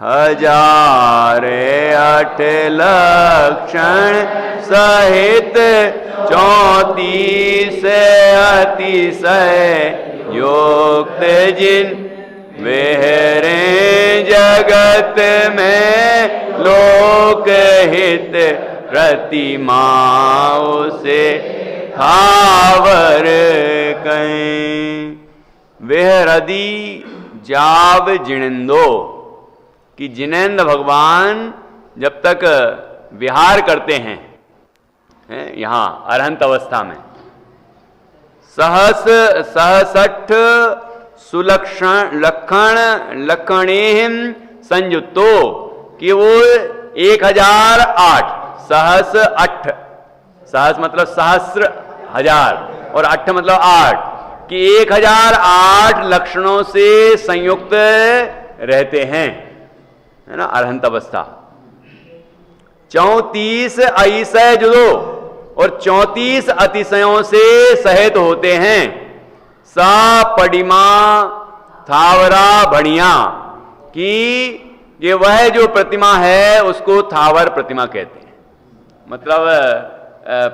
1008 लक्षण सहित 34 अतिशय युक्त जिन विहरे जगत में लोक हित प्रतिमाओं से थावर कहीं। विहरदि जाव जिणेंदो कि जिनेंद्र भगवान जब तक विहार करते हैं यहां अरहंत अवस्था में, सहसठ सुलक्षण लक्षणें संयुक्तो कि वो 1008 सहस 8 सहस मतलब सहस्र हजार और 8 मतलब 8 कि 1008 लक्षणों से संयुक्त रहते हैं, है ना, अरहंत अवस्था। 34 ऐसे जुदो और 34 अतिशयों से सहित होते हैं। सा पडिमा थावरा बढ़िया कि ये वह जो प्रतिमा है उसको थावर प्रतिमा कहते हैं। मतलब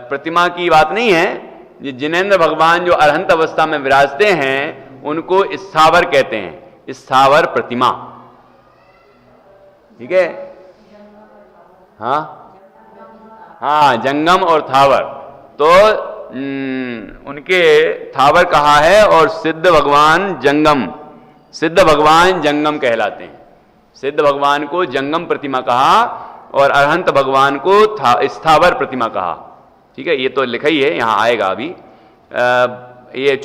प्रतिमा की बात नहीं है, ये जिनेंद्र भगवान जो अरहंत अवस्था में विराजते हैं उनको स्थावर कहते हैं, स्थावर प्रतिमा। ठीक है, हाँ हाँ, जंगम और थावर। तो उनके थावर कहा है और सिद्ध भगवान जंगम कहलाते हैं। सिद्ध भगवान को जंगम प्रतिमा कहा और अरहंत भगवान को स्थावर प्रतिमा कहा। ठीक है, ये तो लिखा ही है, यहां आएगा अभी। ये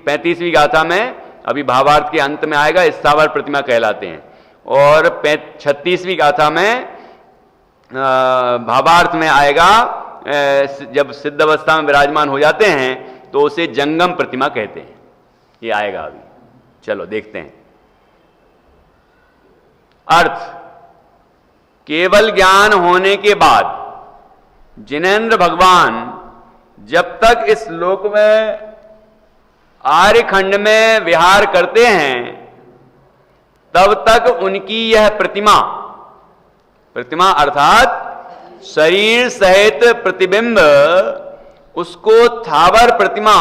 35वीं गाथा में अभी भावार्थ के अंत में आएगा, स्थावर प्रतिमा कहलाते हैं। और 36वीं गाथा में भावार्थ में आएगा, जब सिद्ध अवस्था में विराजमान हो जाते हैं तो उसे जंगम प्रतिमा कहते हैं। ये आएगा अभी, चलो देखते हैं। अर्थ, केवल ज्ञान होने के बाद जिनेंद्र भगवान जब तक इस लोक में आर्यखंड में विहार करते हैं तब तक उनकी यह प्रतिमा अर्थात शरीर सहित प्रतिबिंब, उसको थावर प्रतिमा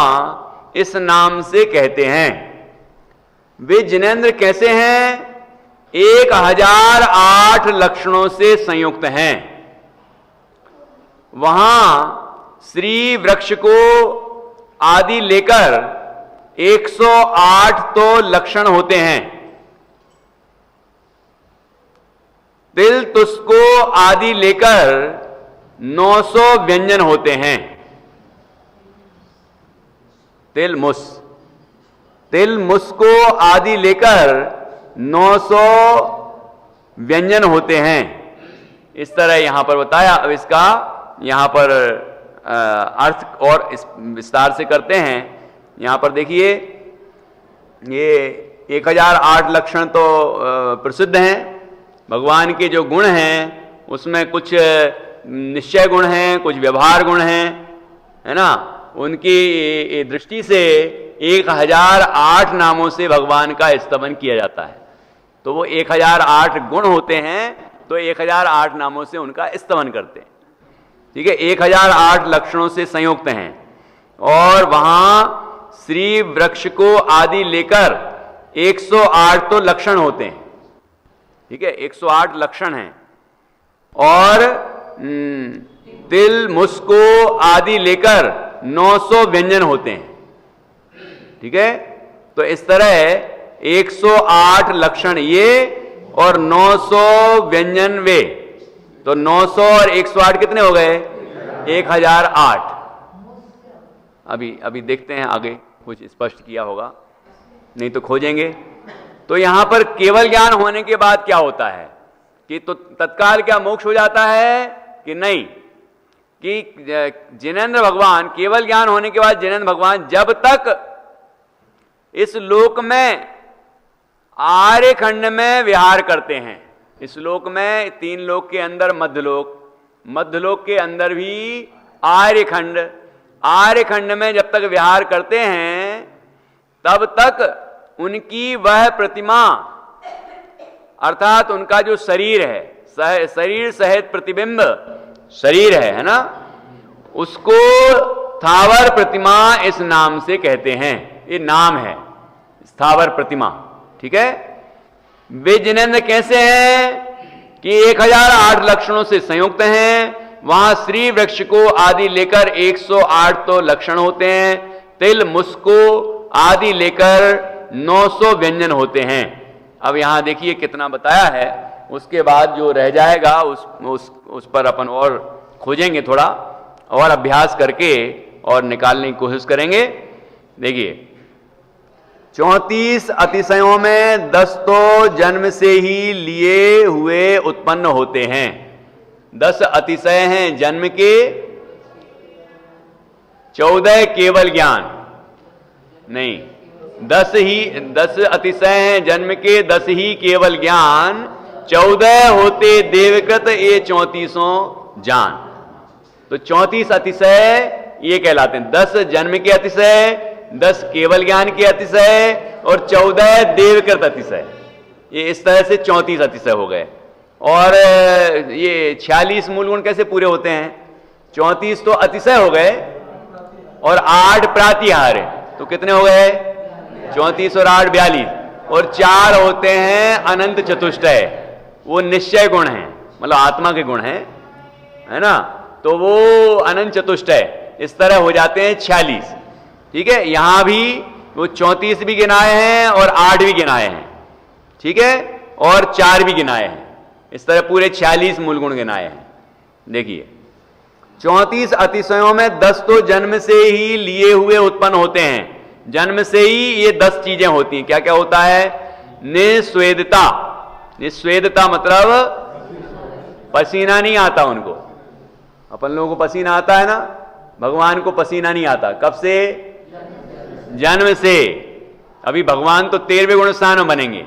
इस नाम से कहते हैं। वे जिनेंद्र कैसे हैं? 1008 लक्षणों से संयुक्त हैं। वहां श्री वृक्ष को आदि लेकर 108 तो लक्षण होते हैं। तिल तुस्को आदि लेकर 900 व्यंजन होते हैं। तिल मुस्को आदि लेकर 900 व्यंजन होते हैं। इस तरह यहां पर बताया। अब इसका यहां पर अर्थ और विस्तार से करते हैं। यहां पर देखिए, ये 1008 लक्षण तो प्रसिद्ध हैं। भगवान के जो गुण हैं उसमें कुछ निश्चय गुण हैं, कुछ व्यवहार गुण हैं, है ना। उनकी दृष्टि से 1008 नामों से भगवान का स्तवन किया जाता है। तो वो 1008 गुण होते हैं, तो 1008 नामों से उनका स्तवन करते हैं। ठीक है, 1008 लक्षणों से संयुक्त हैं। और वहां श्री वृक्ष को आदि लेकर 108 तो लक्षण होते हैं। ठीक है, 108 लक्षण हैं। और तिल मुस्को आदि लेकर 900 व्यंजन होते हैं। ठीक है, तो इस तरह 108 लक्षण ये और 900 व्यंजन वे, तो 900 और 108 कितने हो गए? 1008। अभी देखते हैं, आगे कुछ स्पष्ट किया होगा, नहीं तो खोजेंगे। तो यहां पर केवल ज्ञान होने के बाद क्या होता है कि तो तत्काल क्या मोक्ष हो जाता है कि नहीं? कि जिनेंद्र भगवान, केवल ज्ञान होने के बाद जिनेंद्र भगवान जब तक इस लोक में आर्यखंड में विहार करते हैं, इस लोक में 3 लोक के अंदर मध्यलोक, मध्यलोक के अंदर भी आर्यखंड, आर्यखंड में जब तक विहार करते हैं तब तक उनकी वह प्रतिमा अर्थात उनका जो शरीर है, शरीर सहित प्रतिबिंब शरीर है ना, उसको स्थावर प्रतिमा इस नाम से कहते हैं। ये नाम है स्थावर प्रतिमा, ठीक है। वे जिनेंद्र कैसे हैं कि 1008 लक्षणों से संयुक्त हैं। वहां श्री वृक्ष को आदि लेकर 108 तो लक्षण होते हैं, तिल मुस्को आदि लेकर 900 व्यंजन होते हैं। अब यहां देखिए कितना बताया है, उसके बाद जो रह जाएगा उस पर अपन और खोजेंगे, थोड़ा और अभ्यास करके और निकालने की कोशिश करेंगे। देखिए 34 अतिशयों में 10 तो जन्म से ही लिए हुए उत्पन्न होते हैं। 10 अतिशय हैं जन्म के, 14 केवल ज्ञान नहीं, 10 अतिशय हैं जन्म के, 10 ही केवल ज्ञान, 14 होते देवकृत, ये 34 जान। तो 34 अतिशय ये कहलाते हैं, 10 जन्म के अतिशय, 10 केवल ज्ञान के अतिशय और 14 देवकृत अतिशय। ये इस तरह से 34 अतिशय हो गए। और ये 46 मूल गुण कैसे पूरे होते हैं? 34 तो अतिशय हो गए और 8 प्रातिहार, तो कितने हो गए? 34 और 8 42, और 4 होते हैं अनंत चतुष्टय, वो निश्चय गुण हैं, मतलब आत्मा के गुण हैं, है ना। तो वो अनंत चतुष्टय इस तरह हो जाते हैं 46, ठीक है। यहां भी वो 34 भी गिनाए हैं और 8 भी गिनाए हैं, ठीक है, और 4 भी गिनाए हैं, इस तरह पूरे 46 मूल गुण गिनाए हैं। देखिए 34 अतिशयों में 10 तो जन्म से ही लिए हुए उत्पन्न होते हैं। जन्म से ही ये 10 चीजें होती हैं। क्या क्या होता है? निस्वेदता, निस्वेदता मतलब पसीना नहीं आता उनको। अपन लोगों को पसीना आता है ना, भगवान को पसीना नहीं आता। कब से? जन्म से। अभी भगवान तो 13वें गुण स्थान में बनेंगे,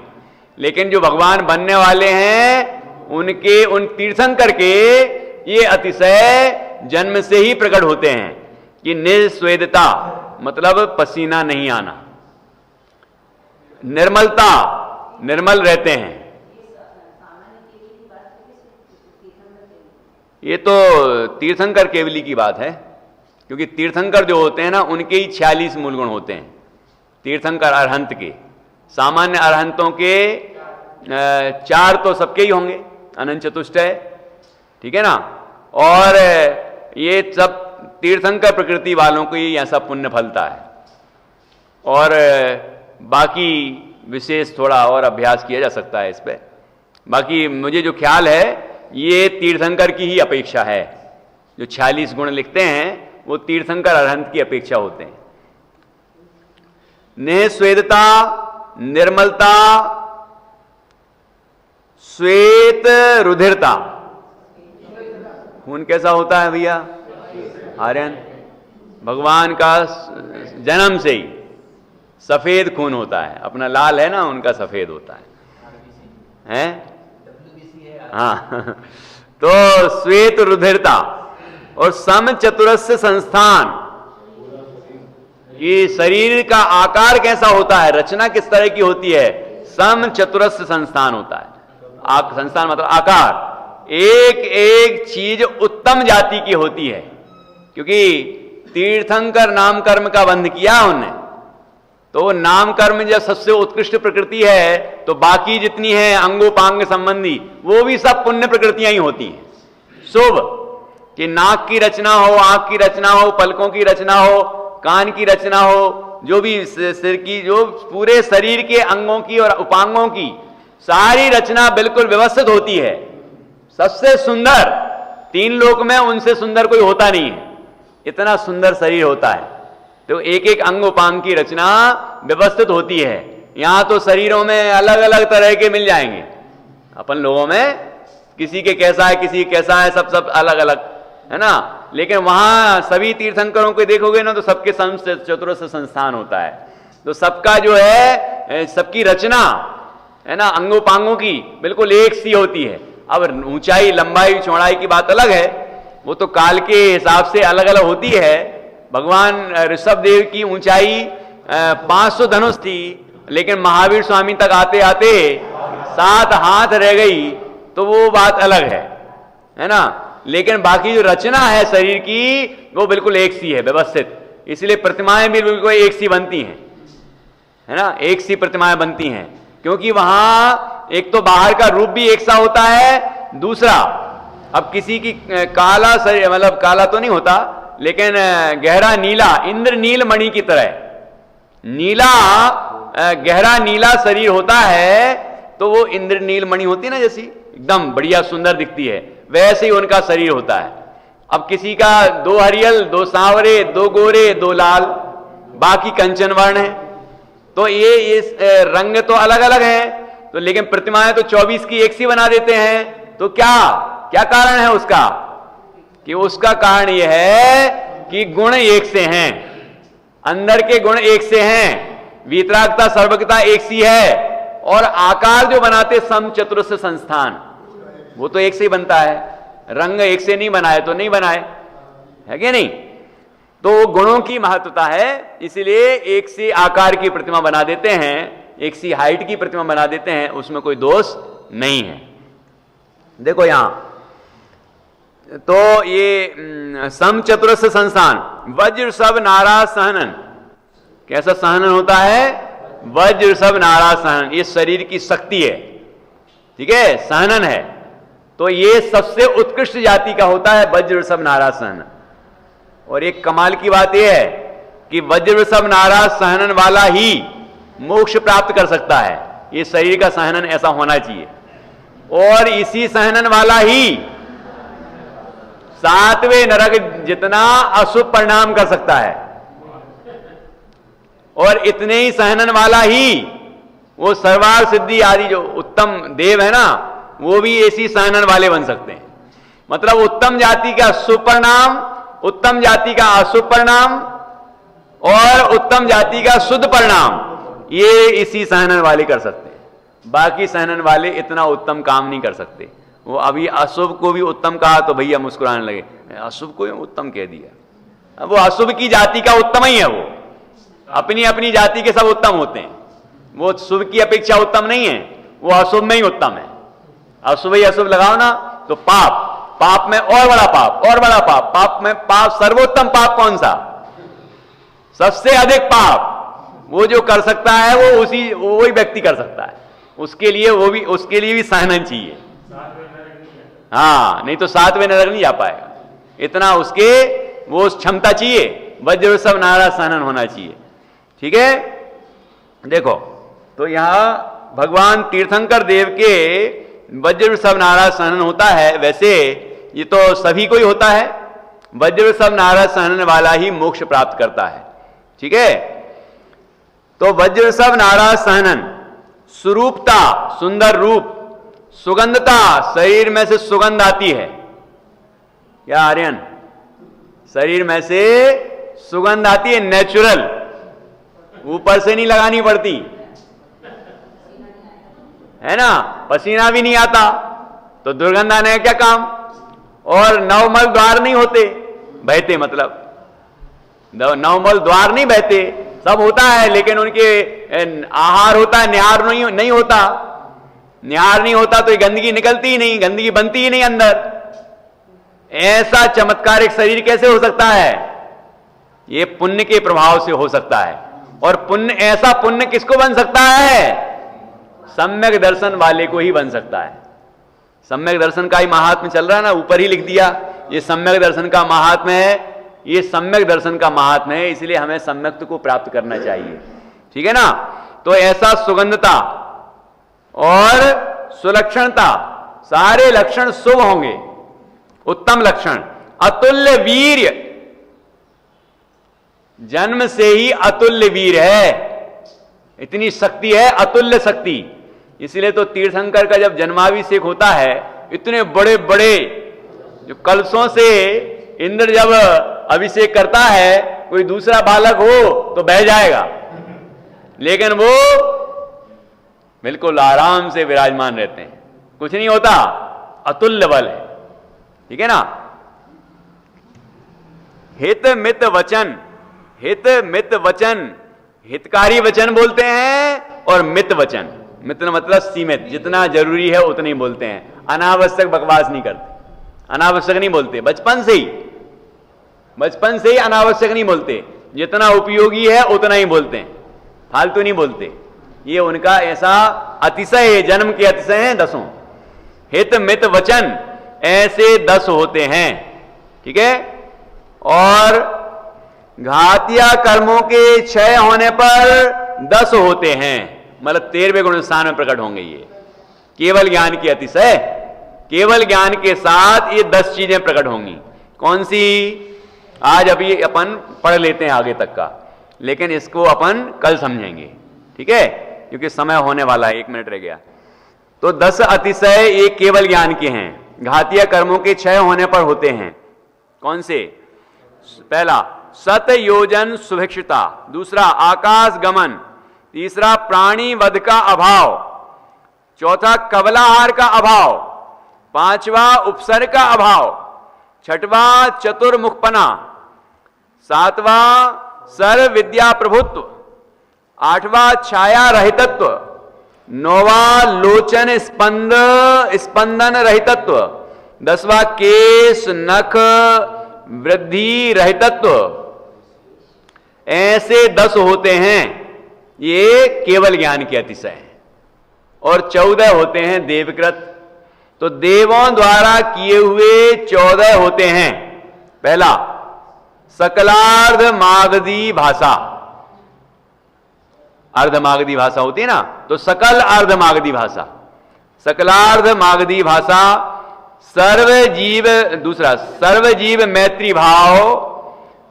लेकिन जो भगवान बनने वाले हैं उनके, उन तीर्थंकर के ये अतिशय जन्म से ही प्रकट होते हैं कि निस्वेदता मतलब पसीना नहीं आना, निर्मलता, निर्मल रहते हैं। ये तो तीर्थंकर केवली की बात है, क्योंकि तीर्थंकर जो होते हैं ना उनके ही 46 मूल गुण होते हैं। तीर्थंकर अरहंत के, सामान्य अरहंतों के 4 तो सबके ही होंगे, अनंत चतुष्टय, ठीक है ना। और ये सब तीर्थंकर प्रकृति वालों को ही ऐसा पुण्य फलता है। और बाकी विशेष थोड़ा और अभ्यास किया जा सकता है इस पे। बाकी मुझे जो ख्याल है ये तीर्थंकर की ही अपेक्षा है। जो 46 गुण लिखते हैं वो तीर्थंकर अरहंत की अपेक्षा होते हैं। निस्वेदता, निर्मलता, श्वेत रुधिरता। खून कैसा होता है भैया? आर्यन। भगवान का जन्म से ही सफेद खून होता है, अपना लाल है ना, उनका सफेद होता है, हैं? हाँ तो श्वेत रुधिरता और सम चतुरस्य संस्थान। ये शरीर का आकार कैसा होता है, रचना किस तरह की होती है? सम चतुरस्य संस्थान होता है। संस्थान मतलब आकार। एक एक चीज उत्तम जाति की होती है, क्योंकि तीर्थंकर नाम कर्म का बंध किया उन्होंने, तो नाम कर्म जब सबसे उत्कृष्ट प्रकृति है तो बाकी जितनी है अंगोपांग संबंधी वो भी सब पुण्य प्रकृतियां ही होती हैं। शुभ कि नाक की रचना हो, आंख की रचना हो, पलकों की रचना हो, कान की रचना हो, जो भी सिर की, जो पूरे शरीर के अंगों की और उपांगों की सारी रचना बिल्कुल व्यवस्थित होती है। सबसे सुंदर 3 लोक में उनसे सुंदर कोई होता नहीं है, इतना सुंदर शरीर होता है। तो एक एक अंग उपांग की रचना व्यवस्थित होती है। यहां तो शरीरों में अलग अलग तरह के मिल जाएंगे। अपन लोगों में किसी के कैसा है, किसी के कैसा है, सब अलग अलग है ना। लेकिन वहां सभी तीर्थंकरों को देखोगे ना तो सबके चतुरस्र संस्थान होता है, तो सबका जो है सबकी रचना है ना अंगोपांगों की बिल्कुल एक सी होती है। अब ऊंचाई लंबाई चौड़ाई की बात अलग है, वो तो काल के हिसाब से अलग अलग होती है। भगवान ऋषभ देव की ऊंचाई 500 धनुष थी, लेकिन महावीर स्वामी तक आते आते 7 हाथ रह गई, तो वो बात अलग है ना। लेकिन बाकी जो रचना है शरीर की वो बिल्कुल एक सी है, व्यवस्थित, इसलिए प्रतिमाएं भी बिल्कुल एक सी बनती हैं, है ना, एक सी प्रतिमाएं बनती हैं, क्योंकि वहां एक तो बाहर का रूप भी एक सा होता है, दूसरा अब किसी की काला शरीर, मतलब काला तो नहीं होता लेकिन गहरा नीला, इंद्र नील मणि की तरह नीला, गहरा नीला शरीर होता है, तो वो इंद्र नील मणि होती है ना, जैसी एकदम बढ़िया सुंदर दिखती है, वैसे ही उनका शरीर होता है। अब किसी का 2 हरियल, 2 सांवरे, 2 गोरे, 2 लाल, बाकी कंचन वर्ण है, तो ये इस रंग तो अलग अलग है, तो लेकिन प्रतिमाएं तो 24 की एक सी बना देते हैं। तो क्या क्या कारण है उसका? कि उसका कारण यह है कि गुण एक से हैं, अंदर के गुण एक से हैं, वीतरागता सर्वज्ञता एक सी है, और आकार जो बनाते सम चतुरस्र संस्थान वो तो एक से ही बनता है, रंग एक से नहीं बनाए तो नहीं बनाए, है कि नहीं। तो गुणों की महत्वता है, इसलिए एक सी आकार की प्रतिमा बना देते हैं, एक सी हाइट की प्रतिमा बना देते हैं, उसमें कोई दोष नहीं है। देखो यहां तो ये सम चतुरस्र संस्थान, वज्र सब नारा सहनन, कैसा सहनन होता है? वज्र सब नारा सहनन, ये शरीर की शक्ति है, ठीक है, सहनन है, तो ये सबसे उत्कृष्ट जाति का होता है वज्र सब नारा सहनन। और एक कमाल की बात यह है कि वज्र सब नारा सहनन वाला ही मोक्ष प्राप्त कर सकता है, ये शरीर का सहनन ऐसा होना चाहिए, और इसी सहनन वाला ही 7वें नरक जितना अशुभ परिणाम कर सकता है, और इतने ही सहनन वाला ही वो सर्वार सिद्धि आदि जो उत्तम देव है ना, वो भी ऐसी सहनन वाले बन सकते हैं। मतलब उत्तम जाति का शुभ परिणाम, उत्तम जाति का अशुभ परिणाम, और उत्तम जाति का शुद्ध परिणाम, ये इसी सहनन वाले कर सकते हैं। बाकी सहनन वाले इतना उत्तम काम नहीं कर सकते। वो अभी अशुभ को भी उत्तम कहा तो भैया मुस्कुराने लगे, अशुभ को उत्तम कह दिया। वो अशुभ की जाति का उत्तम ही है, वो अपनी अपनी जाति के सब उत्तम होते हैं, वो शुभ की अपेक्षा उत्तम नहीं है, वो अशुभ में ही उत्तम है। अशुभ ही अशुभ लगाओ ना तो पाप, पाप में और बड़ा पाप, और बड़ा पाप, पाप में पाप, सर्वोत्तम पाप कौन सा? सबसे अधिक पाप वो जो कर सकता है वो वही व्यक्ति कर सकता है, उसके लिए भी सहनन चाहिए। हाँ, नहीं तो 7वें नरक नहीं जा पाएगा, इतना उसके वो क्षमता चाहिए, वज्र सब नारा सहनन होना चाहिए, ठीक है। देखो तो यहां भगवान तीर्थंकर देव के वज्र सब नारा सहनन होता है, वैसे ये तो सभी को ही होता है, वज्र सब नारा सहनन वाला ही मोक्ष प्राप्त करता है, ठीक है। तो वज्र सब नारा सहनन, सुरूपता, सुंदर रूप, सुगंधता, शरीर में से सुगंध आती है, क्या आर्यन? शरीर में से सुगंध आती है, नेचुरल, ऊपर से नहीं लगानी पड़ती, है ना, पसीना भी नहीं आता तो दुर्गंध आने का क्या काम। और नवमल द्वार नहीं होते बहते, मतलब नवमल द्वार नहीं बहते, सब होता है लेकिन उनके आहार होता है, निहार नहीं होता, निहार नहीं होता तो ये गंदगी निकलती ही नहीं, गंदगी बनती ही नहीं अंदर। ऐसा चमत्कारिक शरीर कैसे हो सकता है? ये पुण्य के प्रभाव से हो सकता है। और पुण्य, ऐसा पुण्य किसको बन सकता है? सम्यक दर्शन वाले को ही बन सकता है। सम्यक दर्शन का ही महात्म्य चल रहा है ना, ऊपर ही लिख दिया, ये सम्यक दर्शन का महात्म्य है, ये सम्यक दर्शन का महात्म्य है, इसलिए हमें सम्यक्त को प्राप्त करना चाहिए, ठीक है ना। तो ऐसा सुगंधता और सुलक्षणता, सारे लक्षण शुभ होंगे, उत्तम लक्षण। अतुल्य वीर्य, जन्म से ही अतुल्य वीर है, इतनी शक्ति है, अतुल्य शक्ति। इसलिए तो तीर्थंकर का जब जन्माभिषेक होता है, इतने बड़े बड़े जो कलशों से इंद्र जब अभिषेक करता है, कोई दूसरा बालक हो तो बह जाएगा, लेकिन वो बिल्कुल आराम से विराजमान रहते हैं, कुछ नहीं होता, अतुल्य बल है। ठीक है ना। हित मित वचन, हित मित वचन, हितकारी वचन बोलते हैं और मित वचन, मित मतलब सीमित, जितना जरूरी है उतना ही बोलते हैं, अनावश्यक बकवास नहीं करते, अनावश्यक नहीं बोलते, बचपन से ही अनावश्यक नहीं बोलते, जितना उपयोगी है उतना ही बोलते हैं, फालतू नहीं बोलते। ये उनका ऐसा अतिशय है, जन्म के अतिशय हैं 10। हित मित वचन ऐसे 10 होते हैं। ठीक है। और घातिया कर्मों के क्षय होने पर 10 होते हैं, मतलब 13वें गुण स्थान में प्रकट होंगे। ये केवल ज्ञान की अतिशय, केवल ज्ञान के साथ ये 10 चीजें प्रकट होंगी। कौन सी? आज अभी अपन पढ़ लेते हैं आगे तक का, लेकिन इसको अपन कल समझेंगे। ठीक है, क्योंकि समय होने वाला है, 1 मिनट रह गया। तो 10 अतिशय ये केवल ज्ञान के हैं, घातीय कर्मों के क्षय होने पर होते हैं। कौन से? पहला सत योजन सुभिक्षता, दूसरा आकाश गमन, तीसरा प्राणी वध का अभाव, चौथा कबलाहार का अभाव, पांचवा उपसर्ग का अभाव, छठवा चतुर्मुखपना, सातवा सर्व विद्या प्रभुत्व, आठवां छाया रहितत्व, नौवा लोचन स्पंदन रहितत्व, 10वां केश नख वृद्धि रहितत्व। ऐसे 10 होते हैं, ये केवल ज्ञान के अतिशय हैं। और 14 होते हैं देवकृत, तो देवों द्वारा किए हुए 14 होते हैं। पहला सकलार्ध मागधी भाषा, अर्धमागधी भाषा होती है ना, तो सकल अर्धमागधी भाषा, सकलार्ध मागधी भाषा, सर्व जीव, दूसरा सर्व जीव मैत्री भाव,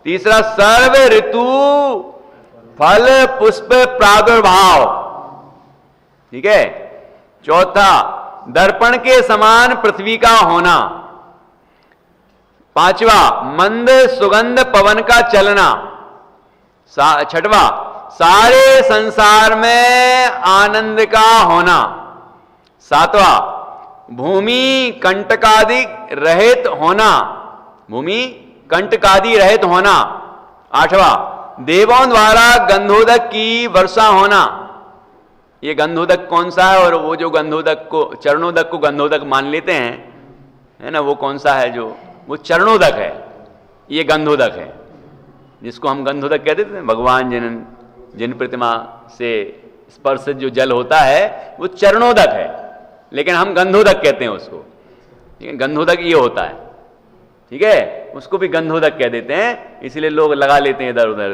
तीसरा सर्व ऋतु फल पुष्प प्रादुर्भाव। ठीक है। चौथा दर्पण के समान पृथ्वी का होना, पांचवा मंद सुगंध पवन का चलना, छठवा सारे संसार में आनंद का होना, सातवां भूमि कंटकादि रहित होना, भूमि कंटकादि रहित होना, आठवां देवों द्वारा गंधोदक की वर्षा होना। ये गंधोदक कौन सा है? और वो जो गंधोदक को, चरणोदक को गंधोदक मान लेते हैं, है ना, वो कौन सा है? जो वो चरणोदक है, ये गंधोदक है, जिसको हम गंधोदक कहते थे। भगवान जिन प्रतिमा से स्पर्श जो जल होता है वो चरणोदक है, लेकिन हम गंधोदक कहते हैं उसको। ठीक है, गंधोदक ये होता है। ठीक है, उसको भी गंधोदक कह देते हैं, इसलिए लोग लगा लेते हैं इधर उधर,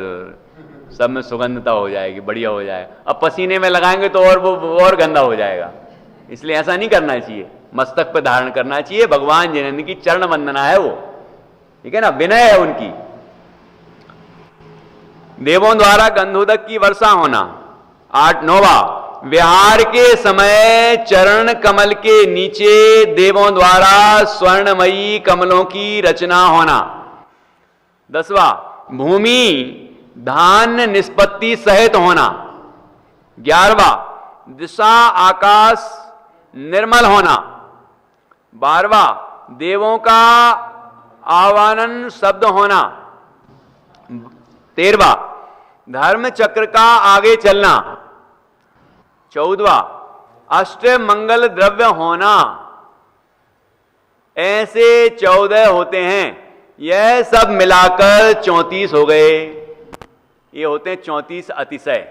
सब में सुगंधता हो जाएगी, बढ़िया हो जाएगा। अब पसीने में लगाएंगे तो और वो और गंदा हो जाएगा, इसलिए ऐसा नहीं करना चाहिए। मस्तक पर धारण करना चाहिए, भगवान जिन्होंने की चरण वंदना है वो। ठीक है ना, विनय है उनकी। देवों द्वारा गंधोदक की वर्षा होना। 9वां विहार के समय चरण कमल के नीचे देवों द्वारा स्वर्णमयी कमलों की रचना होना। 10वां भूमि धान्य निष्पत्ति सहित होना। 11वां दिशा आकाश निर्मल होना। 12वां देवों का आवाहन शब्द होना। 13वां धर्म चक्र का आगे चलना। 14वां अष्ट मंगल द्रव्य होना। ऐसे 14 होते हैं, यह सब मिलाकर 34 हो गए। ये होते हैं 34 अतिशय।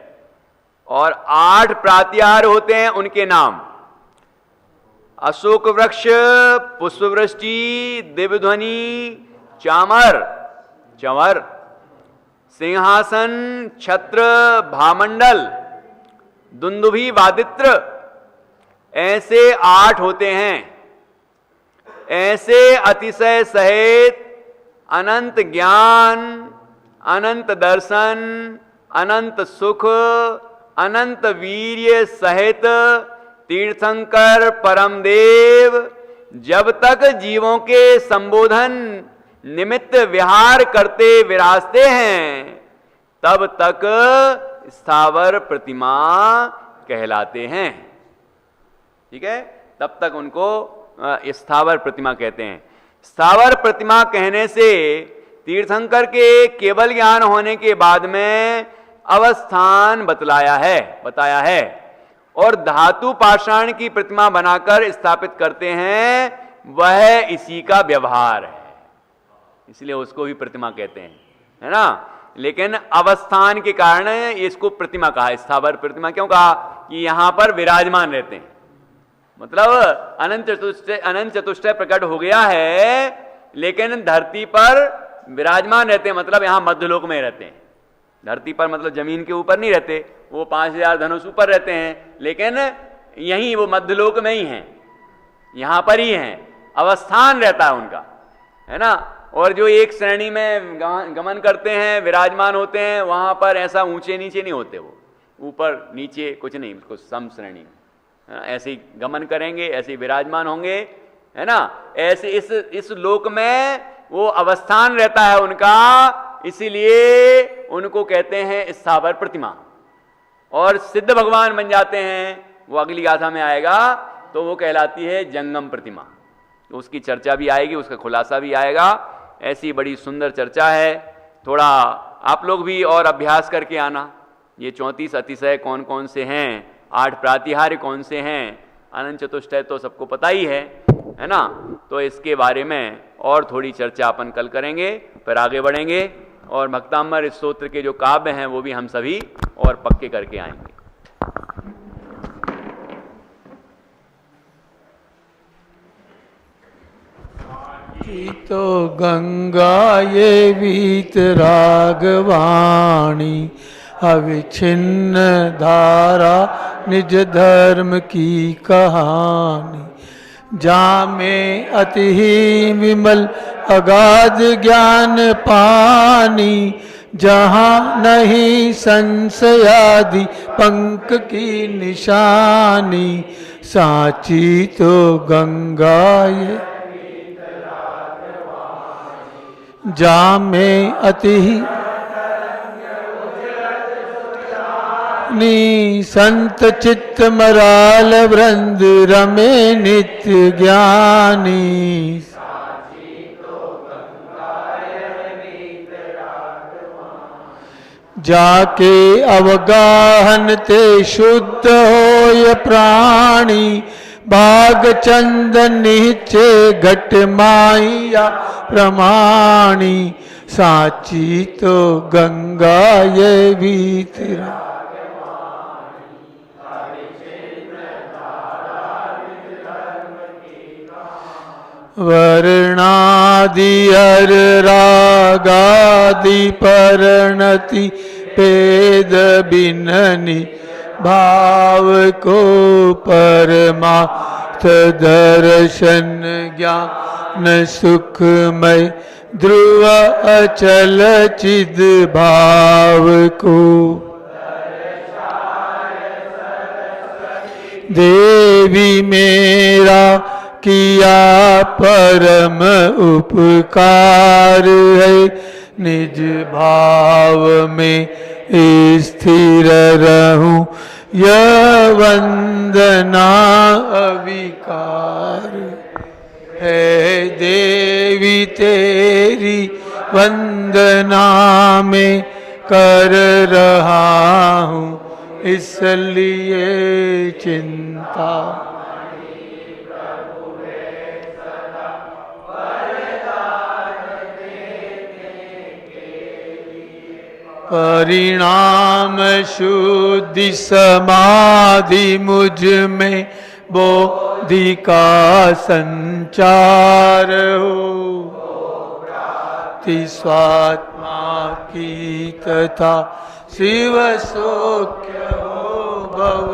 और 8 प्रात्याहार होते हैं, उनके नाम अशोक वृक्ष, पुष्पवृष्टि, दिव्यध्वनि, चामर चंवर, सिंहासन, छत्र, भामंडल, दुंदुभि, वादित्र। ऐसे 8 होते हैं। ऐसे अतिशय सहित अनंत ज्ञान, अनंत दर्शन, अनंत सुख, अनंत वीर्य सहित तीर्थंकर परमदेव जब तक जीवों के संबोधन निमित्त विहार करते विराजते हैं, तब तक स्थावर प्रतिमा कहलाते हैं। ठीक है, तब तक उनको स्थावर प्रतिमा कहते हैं। स्थावर प्रतिमा कहने से तीर्थंकर के केवल ज्ञान होने के बाद में अवस्थान बताया है और धातु पाषाण की प्रतिमा बनाकर स्थापित करते हैं, वह इसी का व्यवहार है, इसलिए उसको भी प्रतिमा कहते हैं, है ना। लेकिन अवस्थान के कारण इसको प्रतिमा कहा, स्थावर प्रतिमा क्यों कहा कि यहां पर विराजमान रहते हैं, मतलब अनंत चतुष्टय प्रकट हो गया है, लेकिन धरती पर विराजमान रहते हैं, मतलब यहां मध्यलोक में रहते हैं। धरती पर मतलब जमीन के ऊपर नहीं रहते, वो 5000 धनुष ऊपर रहते हैं, लेकिन यहीं वो मध्यलोक में ही हैं, यहां पर ही हैं, अवस्थान रहता है उनका, है ना। और जो एक श्रेणी में गमन करते हैं, विराजमान होते हैं, वहां पर ऐसा ऊंचे नीचे नहीं होते, वो ऊपर नीचे कुछ नहीं, उसको सम श्रेणी में ऐसे ही गमन करेंगे, ऐसे ही विराजमान होंगे, है ना। ऐसे इस लोक में वो अवस्थान रहता है उनका, इसीलिए उनको कहते हैं स्थावर प्रतिमा। और सिद्ध भगवान बन जाते हैं, वो अगली गाथा में आएगा, तो वो कहलाती है जंगम प्रतिमा। तो उसकी चर्चा भी आएगी, उसका खुलासा भी आएगा। ऐसी बड़ी सुंदर चर्चा है, थोड़ा आप लोग भी और अभ्यास करके आना। ये 34 अतिशय कौन कौन से हैं, 8 प्रातिहार्य कौन से हैं, अनंत चतुष्टय तो सबको पता ही है ना। तो इसके बारे में और थोड़ी चर्चा अपन कल करेंगे, फिर आगे बढ़ेंगे और भक्तामृत स्तोत्र के जो काव्य हैं वो भी हम सभी और पक्के करके आएंगे। तो गंगा ये वीत रागवाणी, अविच्छिन्न धारा निज धर्म की कहानी। जामे अति ही विमल अगाध ज्ञान पानी, जहाँ नहीं संशयादि पंक की निशानी। साची तो गंगा ये जामे अति नी, संत चित्त मराल वृंद रमे नित्य ज्ञानी। जाके अवगाहन ते शुद्ध होय प्राणी, भाग चंदन नीचे घट माया प्रमाणी। साची तो गंगा ये भीतरा, वर्णादि अर रागादि परिणति भेद बिननी। भाव को परमार्थ दर्शन ज्ञान सुखमय, ध्रुव अचल चिद भाव को। देवी मेरा किया परम उपकार है, निज भाव में स्थिर रहूं, यह वंदना अविकार है। देवी तेरी वंदना में कर रहा हूँ, इसलिए चिंता। परिणाम शुद्धि समाधि मुझ में बोधि का संचार हो। स्वात्मा की तथा शिव सौख्य हो भव